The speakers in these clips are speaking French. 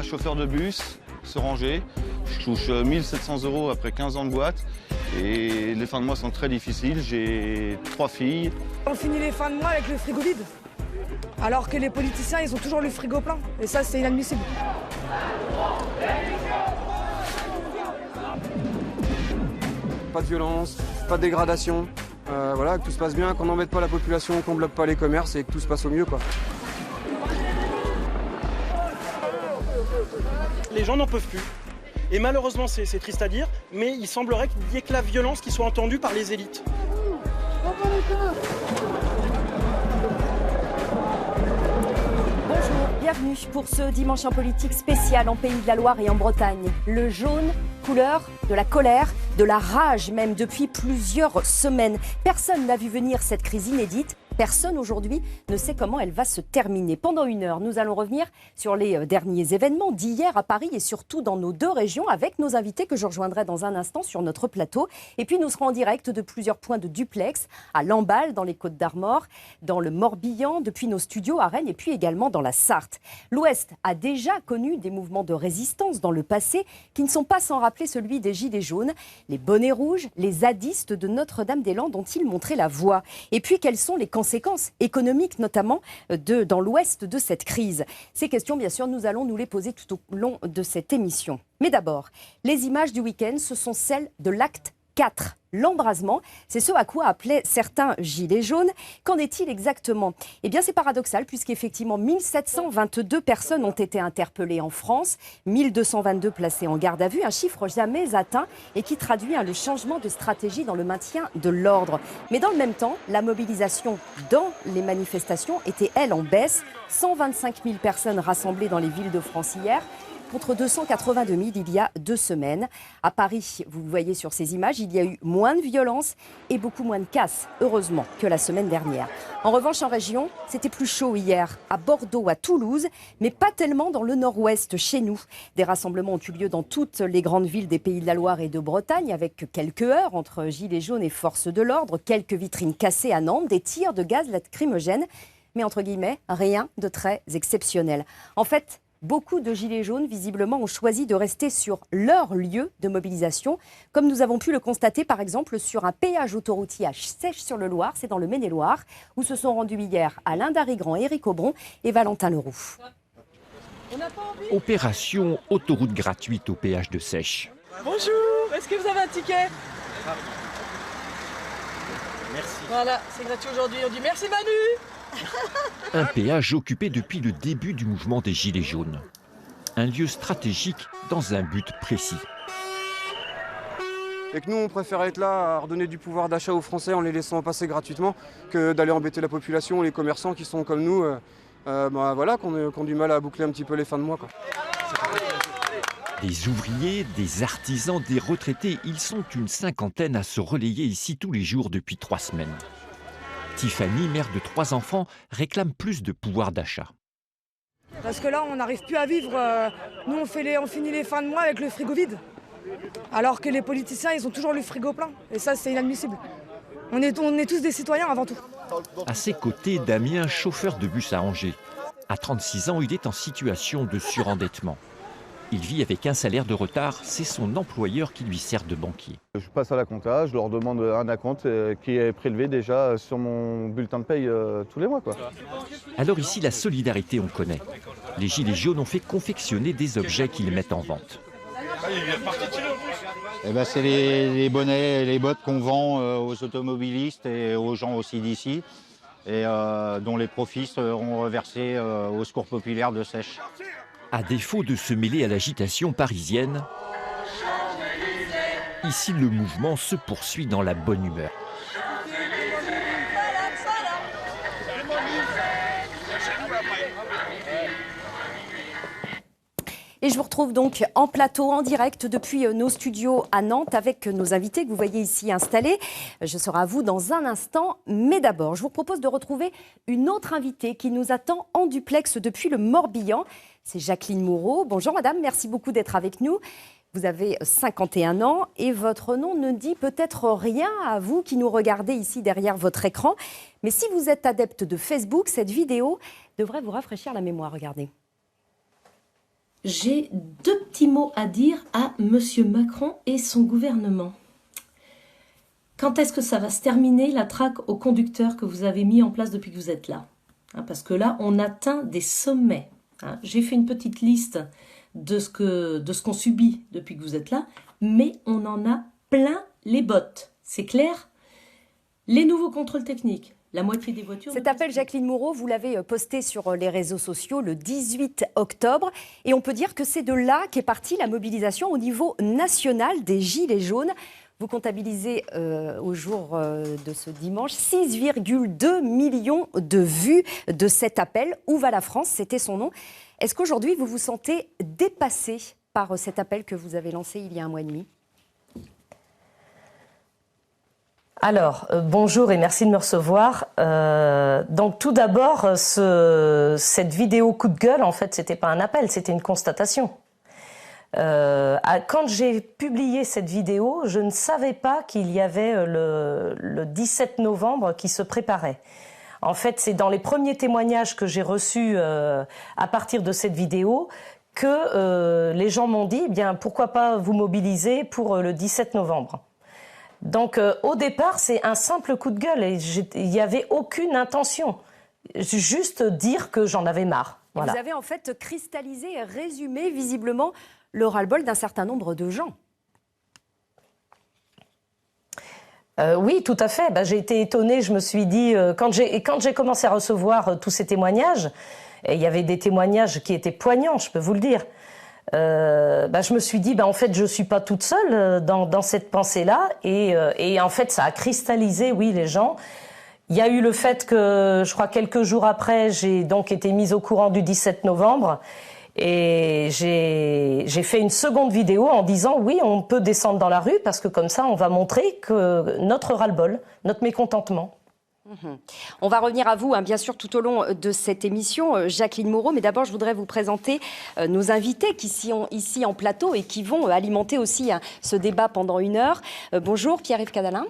chauffeur de bus, se ranger. Je touche 1700 € après 15 ans de boîte. Et les fins de mois sont très difficiles. J'ai 3 filles. On finit les fins de mois avec le frigo vide. Alors que les politiciens, ils ont toujours le frigo plein. Et ça, c'est inadmissible. Pas de violence, pas de dégradation. Voilà, que tout se passe bien, qu'on n'embête pas la population, qu'on bloque pas les commerces et que tout se passe au mieux, quoi. Les gens n'en peuvent plus. Et malheureusement, c'est triste à dire, mais il semblerait qu'il y ait que la violence qui soit entendue par les élites. Bonjour, bienvenue pour ce dimanche en politique spécial en Pays de la Loire et en Bretagne. Le jaune, couleur de la colère, de la rage même depuis plusieurs semaines. Personne n'a vu venir cette crise inédite. Personne aujourd'hui ne sait comment elle va se terminer. Pendant une heure, nous allons revenir sur les derniers événements d'hier à Paris et surtout dans nos deux régions avec nos invités que je rejoindrai dans un instant sur notre plateau. Et puis nous serons en direct de plusieurs points de duplex, à Lamballe, dans les Côtes-d'Armor, dans le Morbihan, depuis nos studios à Rennes et puis également dans la Sarthe. L'Ouest a déjà connu des mouvements de résistance dans le passé qui ne sont pas sans rappeler celui des Gilets jaunes, les bonnets rouges, les zadistes de Notre-Dame-des-Landes dont-ils montraient la voie. Et puis quelles sont les conséquences économiques notamment dans l'ouest de cette crise. Ces questions, bien sûr, nous allons nous les poser tout au long de cette émission. Mais d'abord, les images du week-end, ce sont celles de l'acte 4. L'embrasement, c'est ce à quoi appelaient certains gilets jaunes. Qu'en est-il exactement ? Eh bien, c'est paradoxal puisqu'effectivement 1722 personnes ont été interpellées en France, 1222 placées en garde à vue, un chiffre jamais atteint et qui traduit le changement de stratégie dans le maintien de l'ordre. Mais dans le même temps, la mobilisation dans les manifestations était, elle, en baisse. 125 000 personnes rassemblées dans les villes de France hier, contre 282 000 il y a 2 semaines. À Paris, vous le voyez sur ces images, il y a eu moins de violence et beaucoup moins de casse, heureusement, que la semaine dernière. En revanche, en région, c'était plus chaud hier, à Bordeaux, à Toulouse, mais pas tellement dans le nord-ouest, chez nous. Des rassemblements ont eu lieu dans toutes les grandes villes des Pays de la Loire et de Bretagne, avec quelques heurts entre gilets jaunes et forces de l'ordre, quelques vitrines cassées à Nantes, des tirs de gaz lacrymogène, mais entre guillemets, rien de très exceptionnel. En fait, beaucoup de gilets jaunes, visiblement, ont choisi de rester sur leur lieu de mobilisation, comme nous avons pu le constater, par exemple, sur un péage autoroutier à Seiches-sur-le-Loir, c'est dans le Maine-et-Loire, où se sont rendus hier Alain Darigrand, Éric Aubron et Valentin Leroux. Opération autoroute gratuite au péage de Seiches. Bonjour, est-ce que vous avez un ticket ? Merci. Voilà, c'est gratuit aujourd'hui. On dit merci Manu. Un péage occupé depuis le début du mouvement des Gilets jaunes. Un lieu stratégique dans un but précis. Et que nous, on préfère être là à redonner du pouvoir d'achat aux Français en les laissant passer gratuitement que d'aller embêter la population, les commerçants qui sont comme nous, voilà, qui ont du mal à boucler un petit peu les fins de mois, quoi. Des ouvriers, des artisans, des retraités, ils sont une cinquantaine à se relayer ici tous les jours depuis 3 semaines. Tiffany, mère de 3 enfants, réclame plus de pouvoir d'achat. Parce que là, on n'arrive plus à vivre. Nous, on finit les fins de mois avec le frigo vide. Alors que les politiciens, ils ont toujours le frigo plein. Et ça, c'est inadmissible. On est tous des citoyens avant tout. À ses côtés, Damien, chauffeur de bus à Angers. À 36 ans, il est en situation de surendettement. Il vit avec un salaire de retard, c'est son employeur qui lui sert de banquier. Je passe à la compta, je leur demande un acompte qui est prélevé déjà sur mon bulletin de paye tous les mois, quoi. Alors ici, la solidarité, on connaît. Les Gilets jaunes ont fait confectionner des objets qu'ils mettent en vente. C'est les bonnets et les bottes qu'on vend aux automobilistes et aux gens aussi d'ici, et dont les profits seront reversés au secours populaire de Seiches. À défaut de se mêler à l'agitation parisienne, ici le mouvement se poursuit dans la bonne humeur. Et je vous retrouve donc en plateau, en direct depuis nos studios à Nantes avec nos invités que vous voyez ici installés. Je serai à vous dans un instant, mais d'abord, je vous propose de retrouver une autre invitée qui nous attend en duplex depuis le Morbihan. C'est Jacqueline Moreau. Bonjour madame, merci beaucoup d'être avec nous. Vous avez 51 ans et votre nom ne dit peut-être rien à vous qui nous regardez ici derrière votre écran. Mais si vous êtes adepte de Facebook, cette vidéo devrait vous rafraîchir la mémoire. Regardez. J'ai deux petits mots à dire à Monsieur Macron et son gouvernement. Quand est-ce que ça va se terminer, la traque aux conducteurs que vous avez mis en place depuis que vous êtes là? Parce que là, on atteint des sommets. J'ai fait une petite liste de ce qu'on subit depuis que vous êtes là, mais on en a plein les bottes. C'est clair? Les nouveaux contrôles techniques. La moitié des voitures... Cet appel, Jacqueline Moreau, vous l'avez posté sur les réseaux sociaux le 18 octobre. Et on peut dire que c'est de là qu'est partie la mobilisation au niveau national des Gilets jaunes. Vous comptabilisez au jour de ce dimanche 6,2 millions de vues de cet appel. Où va la France? C'était son nom. Est-ce qu'aujourd'hui, vous vous sentez dépassé par cet appel que vous avez lancé il y a un mois et demi? Alors, bonjour et merci de me recevoir. Donc tout d'abord, cette vidéo coup de gueule, en fait, c'était pas un appel, c'était une constatation. Quand j'ai publié cette vidéo, je ne savais pas qu'il y avait le 17 novembre qui se préparait. En fait, c'est dans les premiers témoignages que j'ai reçus à partir de cette vidéo que les gens m'ont dit, eh bien, pourquoi pas vous mobiliser pour le 17 novembre. Donc au départ, c'est un simple coup de gueule et il n'y avait aucune intention. Juste dire que j'en avais marre. Voilà. Vous avez en fait cristallisé et résumé visiblement le ras-le-bol d'un certain nombre de gens. Oui, tout à fait. J'ai été étonnée, je me suis dit, quand j'ai commencé à recevoir tous ces témoignages, et il y avait des témoignages qui étaient poignants, je peux vous le dire, je me suis dit, en fait, je ne suis pas toute seule dans cette pensée-là, et en fait, ça a cristallisé, oui, les gens. Il y a eu le fait que, je crois, quelques jours après, j'ai donc été mise au courant du 17 novembre, et j'ai fait une seconde vidéo en disant oui, on peut descendre dans la rue parce que comme ça, on va montrer que notre ras-le-bol, notre mécontentement. On va revenir à vous, bien sûr, tout au long de cette émission, Jacqueline Moreau. Mais d'abord, je voudrais vous présenter nos invités qui sont ici en plateau et qui vont alimenter aussi ce débat pendant 1 heure. Bonjour, Pierre-Yves Cadalin.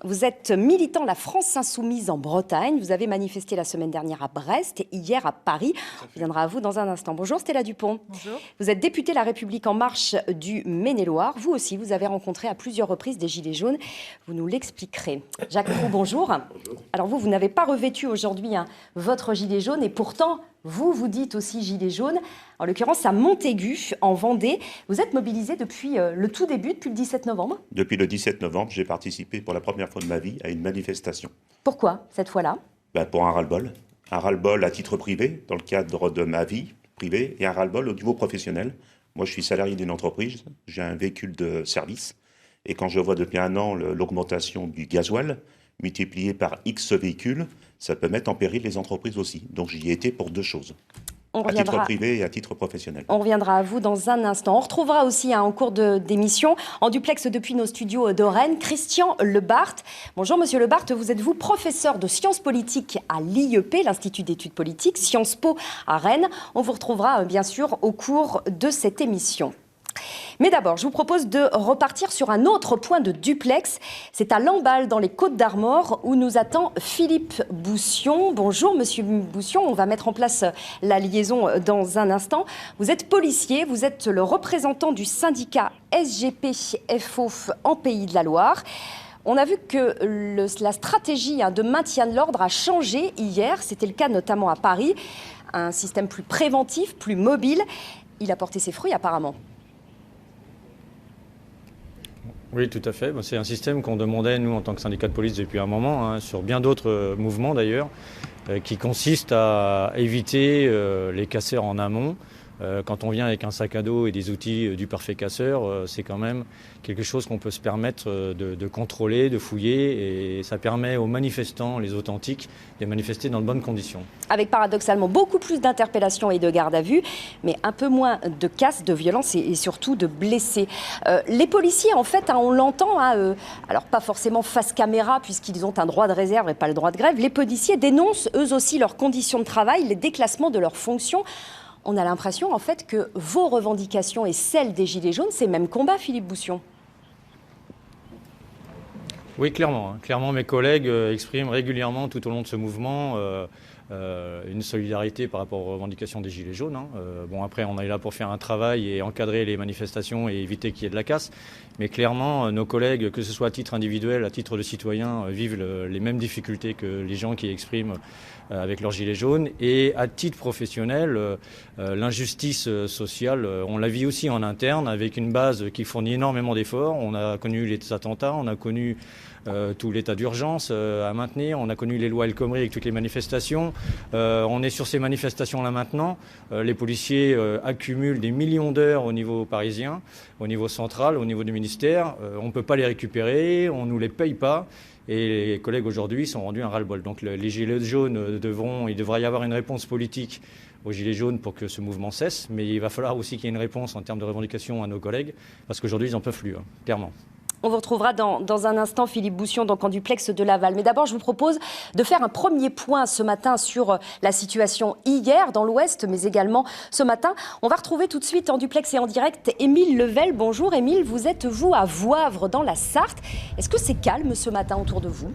Vous êtes militant La France Insoumise en Bretagne. Vous avez manifesté la semaine dernière à Brest et hier à Paris. On viendra à vous dans un instant. Bonjour Stella Dupont. Bonjour. Vous êtes députée La République En Marche du Maine-et-Loire. Vous aussi, vous avez rencontré à plusieurs reprises des Gilets jaunes. Vous nous l'expliquerez. Jacques Roux, bonjour. Bonjour. Alors vous n'avez pas revêtu aujourd'hui votre gilet jaune et pourtant, vous dites aussi gilet jaune. En l'occurrence, à Montaigu, en Vendée. Vous êtes mobilisé depuis le tout début, depuis le 17 novembre? Depuis le 17 novembre, j'ai participé pour la première fois de ma vie à une manifestation. Pourquoi, cette fois-là? Pour un ras-le-bol. Un ras-le-bol à titre privé, dans le cadre de ma vie privée, et un ras-le-bol au niveau professionnel. Moi, je suis salarié d'une entreprise, j'ai un véhicule de service, et quand je vois depuis 1 an l'augmentation du gasoil, multipliée par X véhicules, ça peut mettre en péril les entreprises aussi. Donc j'y ai été pour 2 choses. À titre privé et à titre professionnel. On reviendra à vous dans un instant. On retrouvera aussi en cours d'émission, en duplex depuis nos studios de Rennes, Christian Lebart. Bonjour Monsieur Lebart, vous êtes professeur de sciences politiques à l'IEP, l'Institut d'études politiques, Sciences Po à Rennes. On vous retrouvera bien sûr au cours de cette émission. Mais d'abord, je vous propose de repartir sur un autre point de duplex. C'est à Lamballe, dans les Côtes-d'Armor, où nous attend Philippe Boussion. Bonjour, Monsieur Boussion. On va mettre en place la liaison dans un instant. Vous êtes policier, vous êtes le représentant du syndicat SGP-FO en Pays de la Loire. On a vu que la stratégie de maintien de l'ordre a changé hier. C'était le cas notamment à Paris. Un système plus préventif, plus mobile. Il a porté ses fruits apparemment. Oui, tout à fait. C'est un système qu'on demandait, nous, en tant que syndicat de police, depuis un moment, sur bien d'autres mouvements d'ailleurs, qui consiste à éviter les casseurs en amont. Quand on vient avec un sac à dos et des outils du parfait casseur, c'est quand même quelque chose qu'on peut se permettre de contrôler, de fouiller, et ça permet aux manifestants, les authentiques, de manifester dans de bonnes conditions. Avec paradoxalement beaucoup plus d'interpellations et de garde à vue, mais un peu moins de casses, de violences et surtout de blessés. Les policiers, en fait, on l'entend, alors pas forcément face caméra puisqu'ils ont un droit de réserve et pas le droit de grève, les policiers dénoncent eux aussi leurs conditions de travail, les déclassements de leurs fonctions. On a l'impression, en fait, que vos revendications et celles des Gilets jaunes, c'est le même combat, Philippe Boussion. Oui, clairement. Clairement, mes collègues expriment régulièrement tout au long de ce mouvement une solidarité par rapport aux revendications des Gilets jaunes. Bon, après, on est là pour faire un travail et encadrer les manifestations et éviter qu'il y ait de la casse. Mais clairement, nos collègues, que ce soit à titre individuel, à titre de citoyen, vivent les mêmes difficultés que les gens qui expriment avec leurs Gilets jaunes. Et à titre professionnel, l'injustice sociale, on la vit aussi en interne avec une base qui fournit énormément d'efforts. On a connu les attentats, on a connu tout l'état d'urgence à maintenir. On a connu les lois El Khomri avec toutes les manifestations. On est sur ces manifestations-là maintenant. Les policiers accumulent des millions d'heures au niveau parisien, au niveau central, au niveau du ministère. On ne peut pas les récupérer, on ne nous les paye pas. Et les collègues aujourd'hui sont rendus un ras-le-bol. Donc les Gilets jaunes il devrait y avoir une réponse politique aux Gilets jaunes pour que ce mouvement cesse. Mais il va falloir aussi qu'il y ait une réponse en termes de revendication à nos collègues, parce qu'aujourd'hui ils n'en peuvent plus, clairement. On vous retrouvera dans un instant, Philippe Boussion, donc en duplex de Laval. Mais d'abord, je vous propose de faire un premier point ce matin sur la situation hier dans l'Ouest, mais également ce matin. On va retrouver tout de suite en duplex et en direct Émile Level. Bonjour Émile, vous êtes vous à Voivre dans la Sarthe. Est-ce que c'est calme ce matin autour de vous ?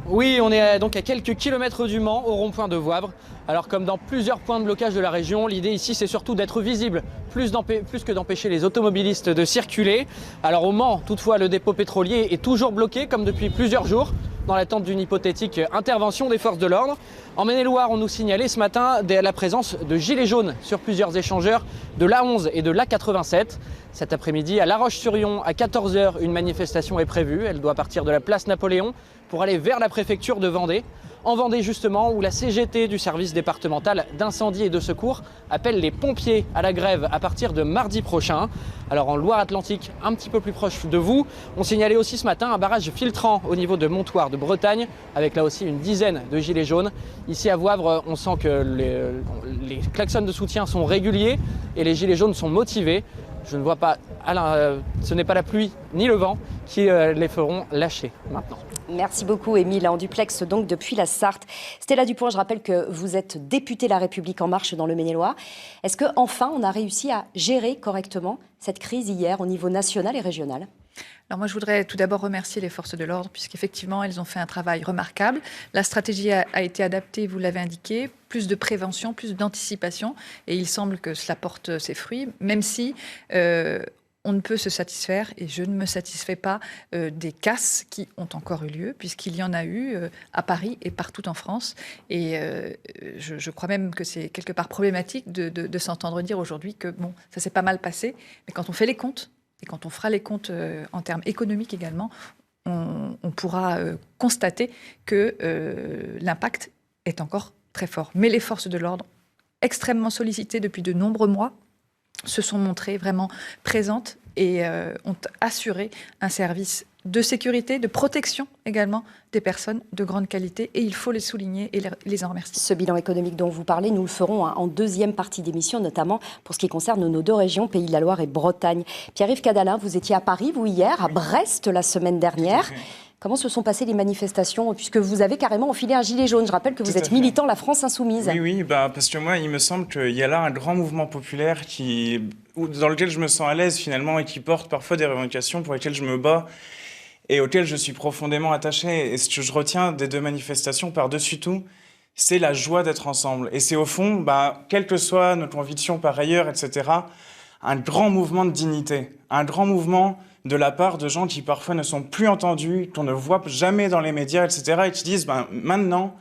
Oui, on est donc à quelques kilomètres du Mans, au rond-point de Voivre. Alors comme dans plusieurs points de blocage de la région, l'idée ici c'est surtout d'être visible, plus que d'empêcher les automobilistes de circuler. Alors au Mans, toutefois, le dépôt pétrolier est toujours bloqué, comme depuis plusieurs jours, dans l'attente d'une hypothétique intervention des forces de l'ordre. En Maine-et-Loire, on nous signalait ce matin la présence de gilets jaunes sur plusieurs échangeurs de l'A11 et de l'A87. Cet après-midi, à La Roche-sur-Yon, à 14h, une manifestation est prévue. Elle doit partir de la place Napoléon pour aller vers la préfecture de Vendée. En Vendée justement, où la CGT du service départemental d'incendie et de secours appelle les pompiers à la grève à partir de mardi prochain. Alors en Loire-Atlantique, un petit peu plus proche de vous, on signalait aussi ce matin un barrage filtrant au niveau de Montoire de Bretagne, avec là aussi une dizaine de gilets jaunes. Ici à Voivre, on sent que les klaxons de soutien sont réguliers et les gilets jaunes sont motivés. Je ne vois pas, ce n'est pas la pluie ni le vent qui les feront lâcher maintenant. Merci beaucoup Émile, en duplex donc depuis la Sarthe. Stella Dupont, je rappelle que vous êtes députée La République En Marche dans le Maine-et-Loire. Est-ce qu'enfin on a réussi à gérer correctement cette crise hier au niveau national et régional ? Alors moi, je voudrais tout d'abord remercier les forces de l'ordre, puisqu'effectivement, elles ont fait un travail remarquable. La stratégie a été adaptée, vous l'avez indiqué, plus de prévention, plus d'anticipation, et il semble que cela porte ses fruits, même si on ne peut se satisfaire, et je ne me satisfais pas, des casses qui ont encore eu lieu, puisqu'il y en a eu à Paris et partout en France. Et je crois même que c'est quelque part problématique de s'entendre dire aujourd'hui que bon, ça s'est pas mal passé, mais quand on fait les comptes, et quand on fera les comptes en termes économiques également, on pourra constater que l'impact est encore très fort. Mais les forces de l'ordre, extrêmement sollicitées depuis de nombreux mois, se sont montrées vraiment présentes et ont assuré un service de sécurité, de protection également des personnes de grande qualité. Et il faut les souligner et les en remercier. Ce bilan économique dont vous parlez, nous le ferons en deuxième partie d'émission, notamment pour ce qui concerne nos deux régions, Pays de la Loire et Bretagne. Pierre-Yves Cadalin, vous étiez à Paris, vous hier, à Brest la semaine dernière. Comment se sont passées les manifestations, puisque vous avez carrément enfilé un gilet jaune? Je rappelle que vous êtes militant La France Insoumise. Oui, parce que moi, il me semble qu'il y a là un grand mouvement populaire dans lequel je me sens à l'aise finalement et qui porte parfois des revendications pour lesquelles je me bats et auxquelles je suis profondément attaché. Et ce que je retiens des deux manifestations par-dessus tout, c'est la joie d'être ensemble. Et c'est au fond, quelle que soit notre conviction par ailleurs, etc., un grand mouvement de dignité, un grand mouvement de la part de gens qui parfois ne sont plus entendus, qu'on ne voit jamais dans les médias, etc., et qui disent maintenant,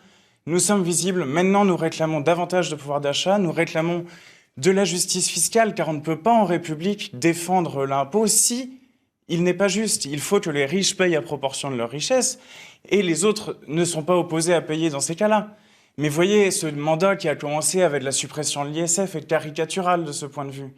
nous sommes visibles, maintenant nous réclamons davantage de pouvoir d'achat, nous réclamons de la justice fiscale, car on ne peut pas en République défendre l'impôt si il n'est pas juste. Il faut que les riches payent à proportion de leur richesse, et les autres ne sont pas opposés à payer dans ces cas-là. Mais voyez, ce mandat qui a commencé avec la suppression de l'ISF est caricatural de ce point de vue.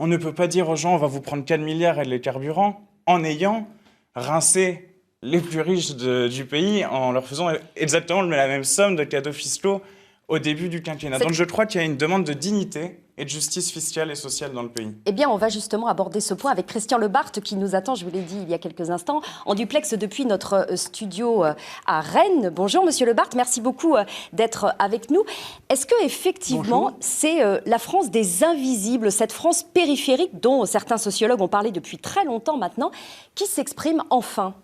On ne peut pas dire aux gens, on va vous prendre 4 milliards et les carburants, en ayant rincé les plus riches du pays, en leur faisant exactement la même somme de cadeaux fiscaux au début du quinquennat. Donc je crois qu'il y a une demande de dignité et de justice fiscale et sociale dans le pays. Eh bien, on va justement aborder ce point avec Christian Lebarthe qui nous attend, je vous l'ai dit il y a quelques instants, en duplex depuis notre studio à Rennes. Bonjour Monsieur Lebarthe, merci beaucoup d'être avec nous. Est-ce que effectivement c'est la France des invisibles, cette France périphérique dont certains sociologues ont parlé depuis très longtemps maintenant, qui s'exprime enfin ?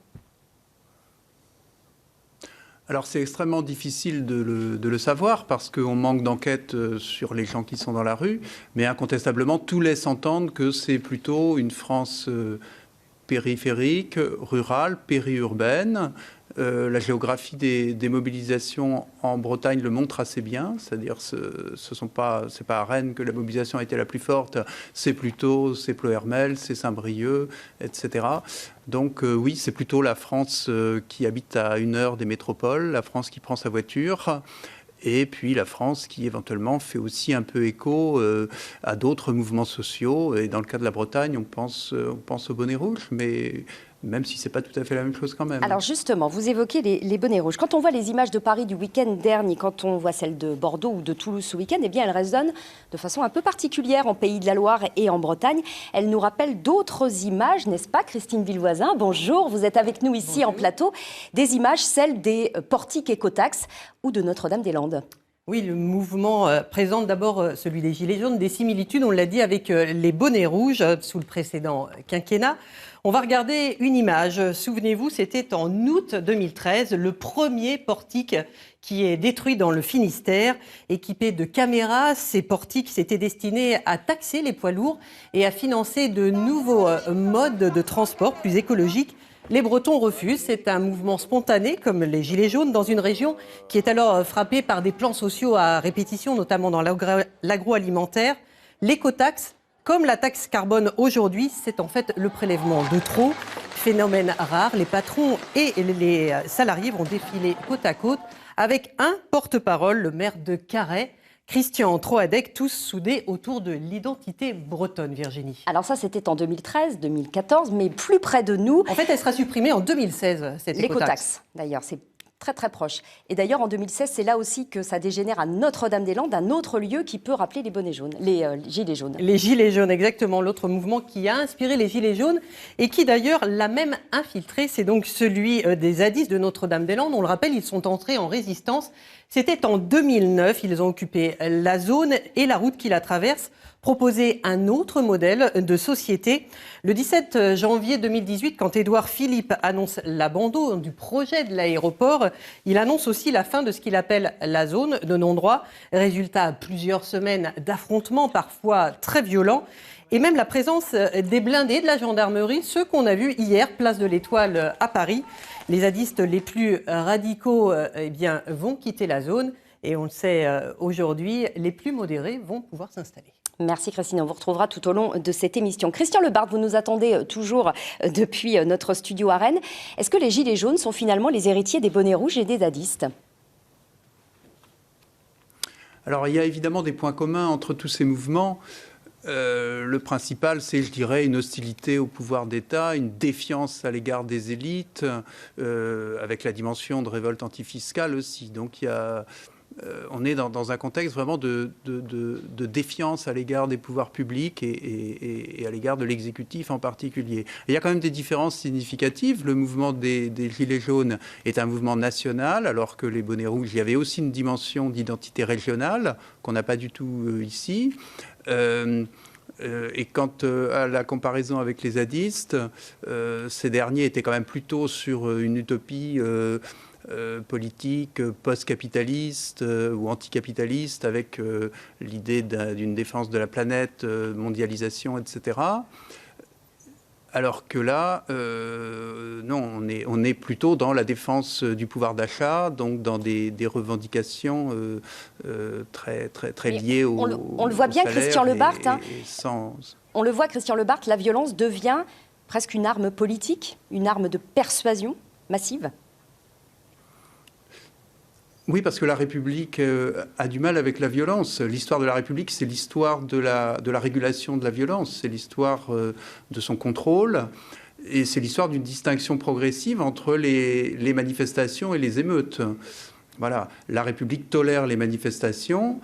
Alors c'est extrêmement difficile de le savoir parce qu'on manque d'enquêtes sur les gens qui sont dans la rue, mais incontestablement tout laisse entendre que c'est plutôt une France périphérique, rurale, périurbaine. La géographie des mobilisations en Bretagne le montre assez bien, c'est-à-dire c'est pas à Rennes que la mobilisation a été la plus forte, c'est Ploërmel, c'est Saint-Brieuc, etc. Donc oui, c'est plutôt la France qui habite à 1 heure des métropoles, la France qui prend sa voiture, et puis la France qui éventuellement fait aussi un peu écho à d'autres mouvements sociaux. Et dans le cas de la Bretagne, on pense au bonnet rouge, mais même si ce n'est pas tout à fait la même chose quand même. Alors justement, vous évoquez les bonnets rouges. Quand on voit les images de Paris du week-end dernier, quand on voit celles de Bordeaux ou de Toulouse ce week-end, eh bien elles résonnent de façon un peu particulière en Pays de la Loire et en Bretagne. Elles nous rappellent d'autres images, n'est-ce pas, Christine Villevoisin? Bonjour, vous êtes avec nous ici en plateau. Des images, celles des portiques écotaxes ou de Notre-Dame-des-Landes. Oui, le mouvement présente d'abord celui des Gilets jaunes, des similitudes, on l'a dit, avec les bonnets rouges sous le précédent quinquennat. On va regarder une image. Souvenez-vous, c'était en août 2013, le premier portique qui est détruit dans le Finistère, équipé de caméras. Ces portiques s'étaient destinés à taxer les poids lourds et à financer de nouveaux modes de transport plus écologiques. Les Bretons refusent, c'est un mouvement spontané comme les Gilets jaunes dans une région qui est alors frappée par des plans sociaux à répétition, notamment dans l'agroalimentaire. L'écotaxe, comme la taxe carbone aujourd'hui, c'est en fait le prélèvement de trop. Phénomène rare, les patrons et les salariés vont défiler côte à côte avec un porte-parole, le maire de Carhaix, Christian Troadec, tous soudés autour de l'identité bretonne, Virginie. Alors ça, c'était en 2013, 2014, mais plus près de nous. En fait, elle sera supprimée en 2016, cette écotaxe. D'ailleurs, c'est très très proche. Et d'ailleurs, en 2016, c'est là aussi que ça dégénère à Notre-Dame-des-Landes, un autre lieu qui peut rappeler les bonnets jaunes, les Gilets jaunes. Les Gilets jaunes, exactement, l'autre mouvement qui a inspiré les Gilets jaunes et qui d'ailleurs l'a même infiltré, c'est donc celui des zadistes de Notre-Dame-des-Landes. On le rappelle, ils sont entrés en résistance. C'était en 2009, ils ont occupé la zone et la route qui la traverse, proposé un autre modèle de société. Le 17 janvier 2018, quand Édouard Philippe annonce l'abandon du projet de l'aéroport, il annonce aussi la fin de ce qu'il appelle la zone de non-droit. Résultat, plusieurs semaines d'affrontements, parfois très violents. Et même la présence des blindés de la gendarmerie, ceux qu'on a vus hier, place de l'Étoile à Paris. Les zadistes les plus radicaux vont quitter la zone. Et on le sait aujourd'hui, les plus modérés vont pouvoir s'installer. Merci Christine, on vous retrouvera tout au long de cette émission. Christian Lebart, vous nous attendez toujours depuis notre studio à Rennes. Est-ce que les Gilets jaunes sont finalement les héritiers des bonnets rouges et des zadistes ? Alors il y a évidemment des points communs entre tous ces mouvements. Le principal, c'est, je dirais, une hostilité au pouvoir d'État, une défiance à l'égard des élites, avec la dimension de révolte antifiscale aussi. Donc on est dans un contexte vraiment de défiance à l'égard des pouvoirs publics et à l'égard de l'exécutif en particulier. Et il y a quand même des différences significatives. Le mouvement des Gilets jaunes est un mouvement national, alors que les bonnets rouges, il y avait aussi une dimension d'identité régionale qu'on n'a pas du tout ici. Et quant à la comparaison avec les zadistes, ces derniers étaient quand même plutôt sur une utopie politique post-capitaliste ou anticapitaliste, avec l'idée d'une défense de la planète, mondialisation, etc. Alors que là, non, on est plutôt dans la défense du pouvoir d'achat, donc dans des revendications très liées on le voit bien, Christian Lebart. On le voit, Christian Lebart, la violence devient presque une arme politique, une arme de persuasion massive. Oui, parce que la République a du mal avec la violence. L'histoire de la République, c'est l'histoire de la régulation de la violence, c'est l'histoire de son contrôle, et c'est l'histoire d'une distinction progressive entre les manifestations et les émeutes. Voilà, la République tolère les manifestations,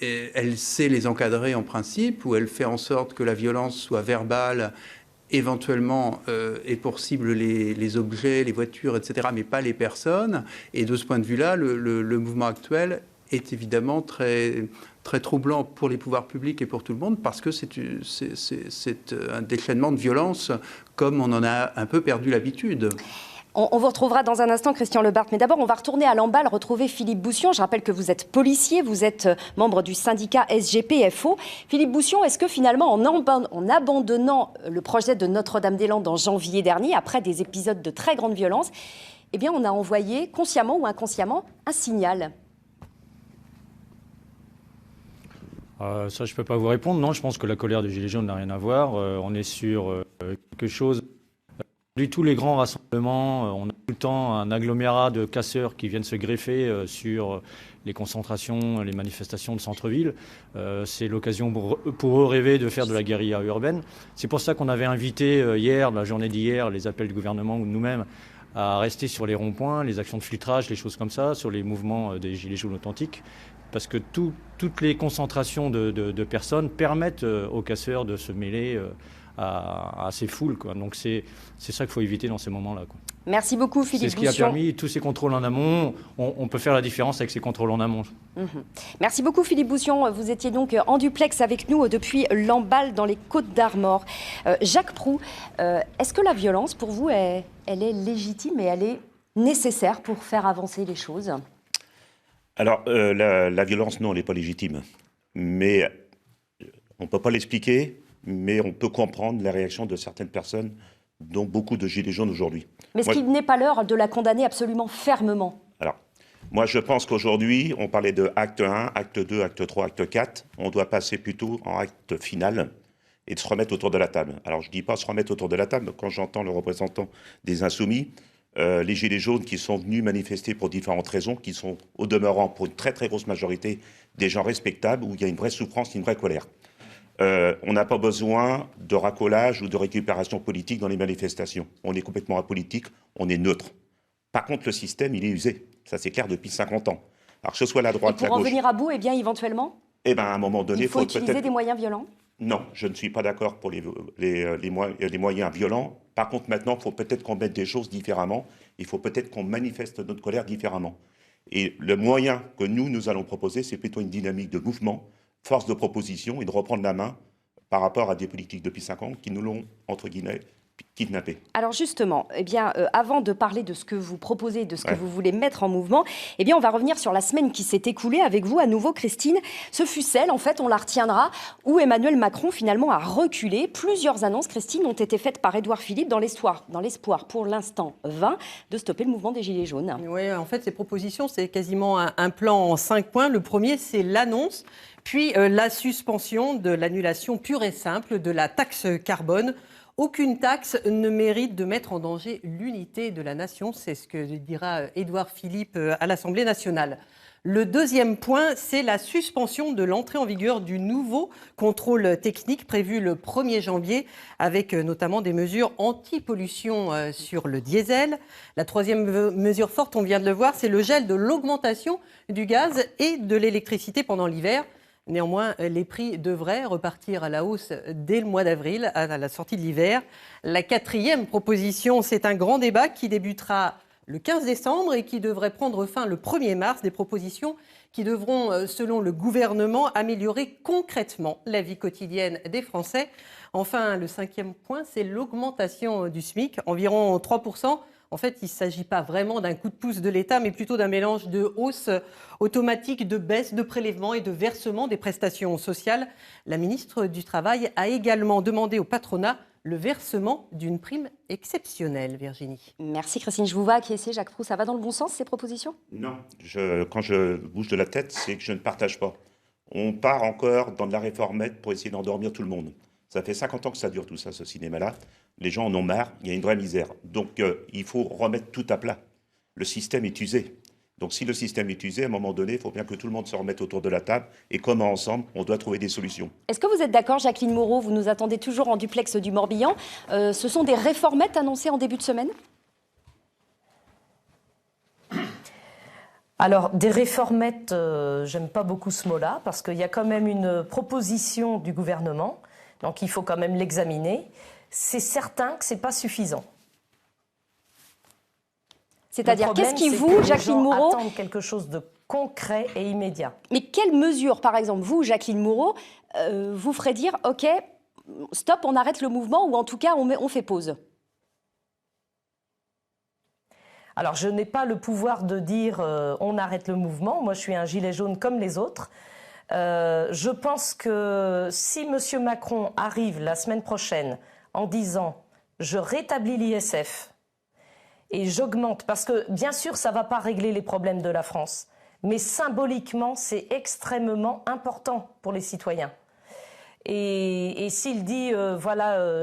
et elle sait les encadrer en principe, ou elle fait en sorte que la violence soit verbale, éventuellement et pour cible les objets, les voitures, etc., mais pas les personnes. Et de ce point de vue-là, le mouvement actuel est évidemment très troublant pour les pouvoirs publics et pour tout le monde, parce que c'est un déchaînement de violence comme on en a un peu perdu l'habitude. On vous retrouvera dans un instant, Christian Le Barth. Mais d'abord, on va retourner à Lamballe, retrouver Philippe Boussion. Je rappelle que vous êtes policier, vous êtes membre du syndicat SGPFO. Philippe Boussion, est-ce que finalement, en abandonnant le projet de Notre-Dame-des-Landes en janvier dernier, après des épisodes de très grande violence, eh bien, on a envoyé, consciemment ou inconsciemment, un signal ? Ça, je ne peux pas vous répondre. Non, je pense que la colère des Gilets jaunes n'a rien à voir. On est sur quelque chose... Tous les grands rassemblements, on a tout le temps un agglomérat de casseurs qui viennent se greffer sur les concentrations, les manifestations de centre-ville. C'est l'occasion pour eux rêver de faire de la guérilla urbaine. C'est pour ça qu'on avait invité hier, la journée d'hier, les appels du gouvernement ou nous-mêmes à rester sur les ronds-points, les actions de filtrage, les choses comme ça, sur les mouvements des Gilets jaunes authentiques. Parce que toutes les concentrations de personnes permettent aux casseurs de se mêler à ces foules, quoi. Donc c'est ça qu'il faut éviter dans ces moments-là, quoi. Merci beaucoup, Philippe Boussion. C'est ce qui a permis tous ces contrôles en amont. On peut faire la différence avec ces contrôles en amont. Merci beaucoup, Philippe Boussion. Vous étiez donc en duplex avec nous depuis Lamballe, dans les Côtes-d'Armor. Jacques Proulx, est-ce que la violence, pour vous, elle est légitime et elle est nécessaire pour faire avancer les choses ? Alors, la violence, non, elle n'est pas légitime. Mais on ne peut pas l'expliquer, mais on peut comprendre la réaction de certaines personnes, dont beaucoup de Gilets jaunes aujourd'hui. Mais est-ce qu'il n'est pas l'heure de la condamner absolument fermement ? Alors, moi, je pense qu'aujourd'hui, on parlait de acte 1, acte 2, acte 3, acte 4. On doit passer plutôt en acte final et de se remettre autour de la table. Alors, je ne dis pas se remettre autour de la table. Quand j'entends le représentant des Insoumis, les Gilets jaunes qui sont venus manifester pour différentes raisons, qui sont au demeurant pour une très très grosse majorité des gens respectables, où il y a une vraie souffrance, une vraie colère. On n'a pas besoin de racolage ou de récupération politique dans les manifestations. On est complètement apolitique, on est neutre. Par contre, le système, il est usé. Ça, c'est clair depuis 50 ans. Alors que ce soit la droite, la gauche... Pour en venir à bout, eh bien, éventuellement, à un moment donné, il faut utiliser des moyens violents ? Non, je ne suis pas d'accord pour les moyens violents. Par contre, maintenant, il faut peut-être qu'on mette des choses différemment. Il faut peut-être qu'on manifeste notre colère différemment. Et le moyen que nous allons proposer, c'est plutôt une dynamique de mouvement, force de proposition et de reprendre la main par rapport à des politiques depuis 5 ans qui nous l'ont, entre guillemets, kidnappé. Alors justement, eh bien, avant de parler de ce que vous proposez, de ce que vous voulez mettre en mouvement, eh bien, on va revenir sur la semaine qui s'est écoulée avec vous à nouveau, Christine. Ce fut celle, en fait, on la retiendra, où Emmanuel Macron finalement a reculé. Plusieurs annonces, Christine, ont été faites par Édouard Philippe dans l'espoir, pour l'instant vain, de stopper le mouvement des Gilets jaunes. Oui, en fait, ces propositions, c'est quasiment un plan en 5 points. Le premier, c'est l'annonce, puis la suspension de l'annulation pure et simple de la taxe carbone. Aucune taxe ne mérite de mettre en danger l'unité de la nation, c'est ce que dira Édouard Philippe à l'Assemblée nationale. Le deuxième point, c'est la suspension de l'entrée en vigueur du nouveau contrôle technique prévu le 1er janvier, avec notamment des mesures anti-pollution sur le diesel. La troisième mesure forte, on vient de le voir, c'est le gel de l'augmentation du gaz et de l'électricité pendant l'hiver. Néanmoins, les prix devraient repartir à la hausse dès le mois d'avril, à la sortie de l'hiver. La quatrième proposition, c'est un grand débat qui débutera le 15 décembre et qui devrait prendre fin le 1er mars. Des propositions qui devront, selon le gouvernement, améliorer concrètement la vie quotidienne des Français. Enfin, le cinquième point, c'est l'augmentation du SMIC, environ 3%. En fait, il ne s'agit pas vraiment d'un coup de pouce de l'État, mais plutôt d'un mélange de hausse automatique, de baisse de prélèvements et de versement des prestations sociales. La ministre du Travail a également demandé au patronat le versement d'une prime exceptionnelle, Virginie. Merci Christine, je vous vois acquiescer. Jacques Proulx, ça va dans le bon sens, ces propositions ? Non, quand je bouge de la tête, c'est que je ne partage pas. On part encore dans de la réformette pour essayer d'endormir tout le monde. Ça fait 50 ans que ça dure tout ça, ce cinéma-là. Les gens en ont marre, il y a une vraie misère. Donc il faut remettre tout à plat. Le système est usé. Donc si le système est usé, à un moment donné, il faut bien que tout le monde se remette autour de la table. Et comme ensemble, on doit trouver des solutions. Est-ce que vous êtes d'accord, Jacqueline Moreau ? Vous nous attendez toujours en duplex du Morbihan. Ce sont des réformettes annoncées en début de semaine ? Alors, des réformettes, j'aime pas beaucoup ce mot-là, parce qu'il y a quand même une proposition du gouvernement, donc il faut quand même l'examiner. C'est certain que c'est pas suffisant. C'est-à-dire, qu'est-ce qui vous, Jacqueline Moreau, attendent quelque chose de concret et immédiat. Mais quelles mesures, par exemple, vous, Jacqueline Moreau, vous ferait dire, OK, stop, on arrête le mouvement, ou en tout cas, on fait pause ? Alors, je n'ai pas le pouvoir de dire on arrête le mouvement. Moi, je suis un gilet jaune comme les autres. Je pense que si M. Macron arrive la semaine prochaine en disant « je rétablis l'ISF » et j'augmente, parce que bien sûr, ça ne va pas régler les problèmes de la France, mais symboliquement, c'est extrêmement important pour les citoyens. Et s'il dit,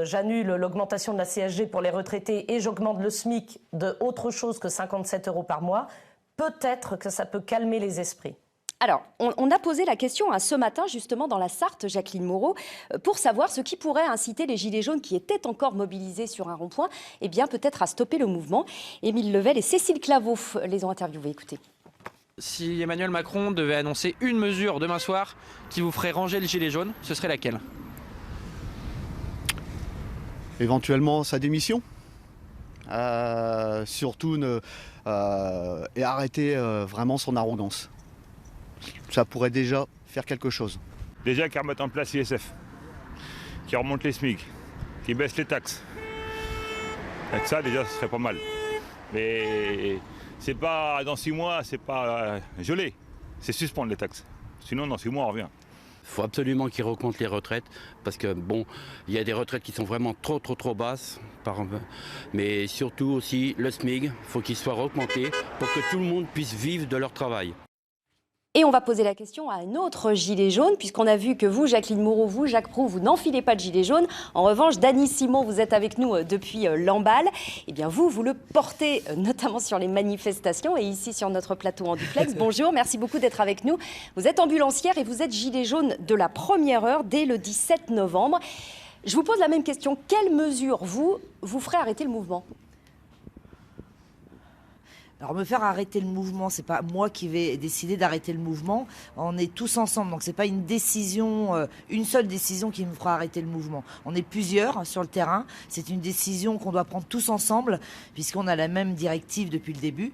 j'annule l'augmentation de la CSG pour les retraités et j'augmente le SMIC de autre chose que 57 € par mois, peut-être que ça peut calmer les esprits. Alors, on a posé la question ce matin, justement, dans la Sarthe, Jacqueline Moreau, pour savoir ce qui pourrait inciter les Gilets jaunes qui étaient encore mobilisés sur un rond-point, eh bien, peut-être à stopper le mouvement. Émile Level et Cécile Claveau les ont interviewés. Écoutez. Si Emmanuel Macron devait annoncer une mesure demain soir qui vous ferait ranger les Gilets jaunes, ce serait laquelle? Éventuellement sa démission. Surtout et arrêter vraiment son arrogance. Ça pourrait déjà faire quelque chose. Déjà qu'ils remettent en place l'ISF, qu'ils remontent les SMIC, qu'ils baissent les taxes. Avec ça, déjà, ce serait pas mal. Mais c'est pas dans 6 mois, c'est pas gelé. C'est suspendre les taxes. Sinon, dans 6 mois, on revient. Il faut absolument qu'ils recomptent les retraites parce que bon, il y a des retraites qui sont vraiment trop basses. Mais surtout aussi le SMIC, il faut qu'il soit augmenté pour que tout le monde puisse vivre de leur travail. Et on va poser la question à un autre gilet jaune, puisqu'on a vu que vous, Jacqueline Moreau, vous, Jacques Proulx, vous n'enfilez pas de gilet jaune. En revanche, Dany Simon, vous êtes avec nous depuis Lamballe. Eh bien, vous le portez notamment sur les manifestations et ici sur notre plateau en duplex. Bonjour, merci beaucoup d'être avec nous. Vous êtes ambulancière et vous êtes gilet jaune de la première heure dès le 17 novembre. Je vous pose la même question. Quelle mesure, vous ferez arrêter le mouvement ? Alors me faire arrêter le mouvement, c'est pas moi qui vais décider d'arrêter le mouvement. On est tous ensemble, donc c'est pas une décision, une seule décision qui me fera arrêter le mouvement. On est plusieurs sur le terrain. C'est une décision qu'on doit prendre tous ensemble, puisqu'on a la même directive depuis le début.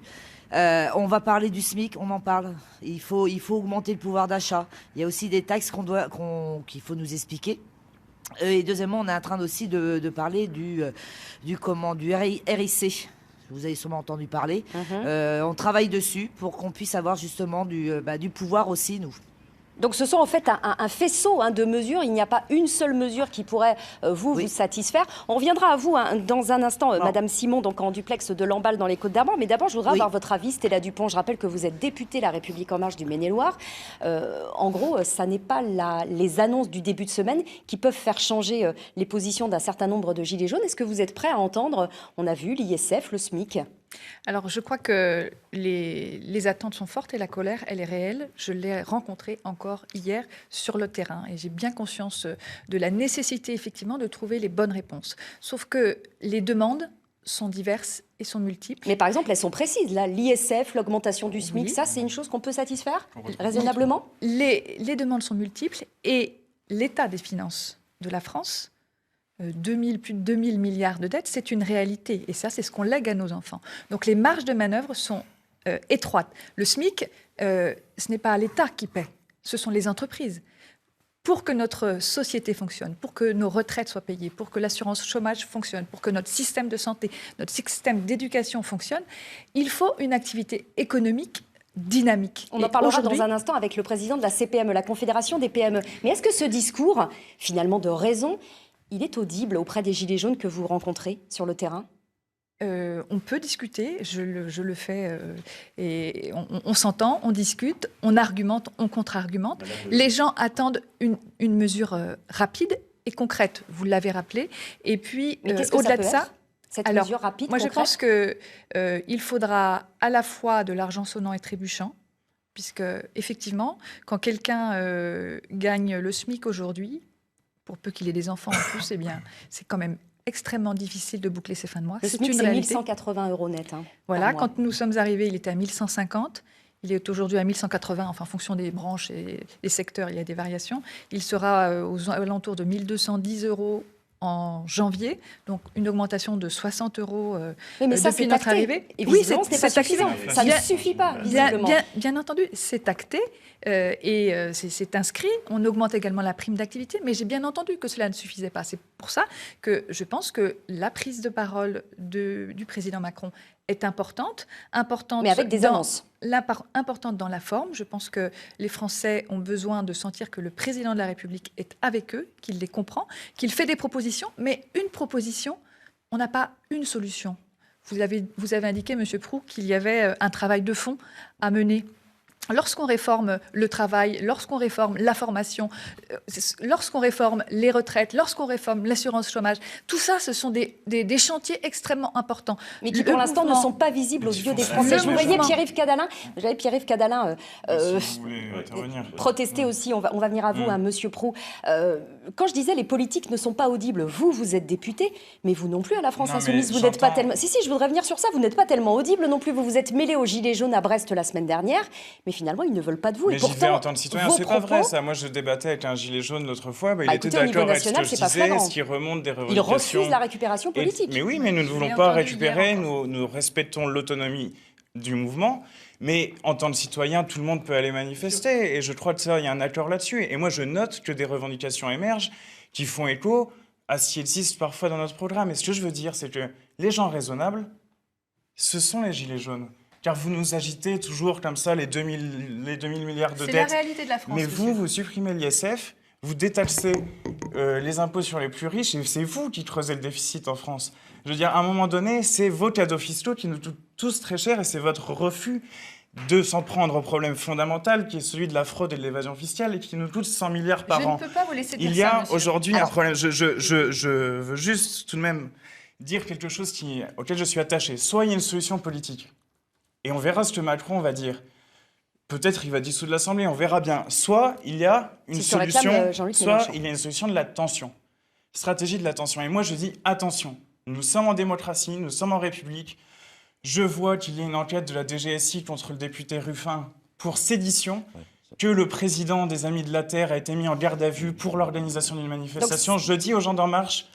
On va parler du SMIC, on en parle. Il faut augmenter le pouvoir d'achat. Il y a aussi des taxes qu'il faut nous expliquer. Et deuxièmement, on est en train aussi de parler du RIC. Vous avez sûrement entendu parler. On travaille dessus pour qu'on puisse avoir justement du pouvoir aussi, nous. Donc ce sont en fait un faisceau de mesures. Il n'y a pas une seule mesure qui pourrait vous satisfaire. On reviendra à vous dans un instant, Madame Simon, donc en duplex de Lamballe dans les Côtes-d'Armor. Mais d'abord, je voudrais avoir votre avis, Stella Dupont. Je rappelle que vous êtes députée La République En Marche du Maine-et-Loire. En gros, ça n'est pas les annonces du début de semaine qui peuvent faire changer les positions d'un certain nombre de gilets jaunes. Est-ce que vous êtes prêt à entendre, on a vu, l'ISF, le SMIC ? Alors, je crois que les attentes sont fortes et la colère, elle est réelle. Je l'ai rencontrée encore hier sur le terrain et j'ai bien conscience de la nécessité, effectivement, de trouver les bonnes réponses. Sauf que les demandes sont diverses et sont multiples. Mais par exemple, elles sont précises. Là, l'ISF, l'augmentation du SMIC, ça, c'est une chose qu'on peut satisfaire raisonnablement ? Les demandes sont multiples et l'état des finances de la France, plus de 2000 milliards de dettes, c'est une réalité. Et ça, c'est ce qu'on lègue à nos enfants. Donc les marges de manœuvre sont étroites. Le SMIC, ce n'est pas l'État qui paie, ce sont les entreprises. Pour que notre société fonctionne, pour que nos retraites soient payées, pour que l'assurance chômage fonctionne, pour que notre système de santé, notre système d'éducation fonctionne, il faut une activité économique dynamique. On en parlera dans un instant avec le président de la CPME, la Confédération des PME. Mais est-ce que ce discours, finalement de raison, il est audible auprès des gilets jaunes que vous rencontrez sur le terrain ? On peut discuter, je le fais, et on s'entend, on discute, on argumente, on contre-argumente. Les gens attendent une mesure rapide et concrète, vous l'avez rappelé. Et puis, au-delà de ça, cette mesure rapide, moi concrète ? je pense qu'il faudra à la fois de l'argent sonnant et trébuchant, puisque effectivement, quand quelqu'un gagne le SMIC aujourd'hui, pour peu qu'il ait des enfants en plus, eh bien, c'est quand même extrêmement difficile de boucler ses fins de mois. Le SMIC, c'est 1180 € net. Voilà, quand nous sommes arrivés, il était à 1150. Il est aujourd'hui à 1180, enfin, en fonction des branches et des secteurs, il y a des variations. Il sera aux alentours de 1210 € en janvier, donc une augmentation de 60 € depuis notre arrivée. Et oui, ce n'est pas suffisant. Ça ne suffit pas, visiblement. Bien entendu, c'est acté et c'est inscrit. On augmente également la prime d'activité, mais j'ai bien entendu que cela ne suffisait pas. C'est pour ça que je pense que la prise de parole du président Macron, est importante mais avec des annonces. Importante dans la forme. Je pense que les Français ont besoin de sentir que le président de la République est avec eux, qu'il les comprend, qu'il fait des propositions. Mais une proposition, on n'a pas une solution. Vous avez indiqué, M. Proulx, qu'il y avait un travail de fond à mener. Lorsqu'on réforme le travail, lorsqu'on réforme la formation, lorsqu'on réforme les retraites, lorsqu'on réforme l'assurance chômage, tout ça, ce sont des chantiers extrêmement importants. Mais qui, pour l'instant, ne sont pas visibles aux yeux des Français. Je vous voyais Pierre-Yves Cadalin protester aussi. On va venir à vous, hein, Monsieur Proulx. Quand je disais les politiques ne sont pas audibles, vous êtes député, mais vous non plus à la France Insoumise, vous n'êtes pas tellement... Si, je voudrais revenir sur ça, vous n'êtes pas tellement audible non plus. Vous vous êtes mêlé aux Gilets jaunes à Brest la semaine dernière, mais finalement, ils ne veulent pas de vous. Mais j'y vais en tant que citoyen, c'est pas vrai ça. Moi, je débattais avec un gilet jaune l'autre fois, il était d'accord avec ce que je disais, ce qui remonte des revendications. Il refuse la récupération politique. Mais oui, mais nous ne voulons pas récupérer, nous respectons l'autonomie du mouvement, mais en tant que citoyen, tout le monde peut aller manifester, et je crois que ça, il y a un accord là-dessus. Et moi, je note que des revendications émergent qui font écho à ce qui existe parfois dans notre programme. Et ce que je veux dire, c'est que les gens raisonnables, ce sont les gilets jaunes. Car vous nous agitez toujours comme ça les 2000 milliards de dettes. C'est la réalité de la France. Mais vous supprimez l'ISF, vous détaxez les impôts sur les plus riches, et c'est vous qui creusez le déficit en France. Je veux dire, à un moment donné, c'est vos cadeaux fiscaux qui nous coûtent tous très cher, et c'est votre refus de s'en prendre au problème fondamental qui est celui de la fraude et de l'évasion fiscale et qui nous coûte 100 milliards par an. Je ne peux pas vous laisser dire ça, Il y a monsieur. aujourd'hui un problème. Je veux juste tout de même dire quelque chose auquel je suis attaché. Soit il y a une solution politique. Et on verra ce que Macron va dire. Peut-être il va dissoudre l'Assemblée, on verra bien. Soit il y a une solution, soit il y a une solution de la tension. Stratégie de la tension. Et moi je dis attention, nous sommes en démocratie, nous sommes en République. Je vois qu'il y a une enquête de la DGSI contre le député Ruffin pour sédition, que le président des Amis de la Terre a été mis en garde à vue pour l'organisation d'une manifestation. Je dis aux gens d'En Marche,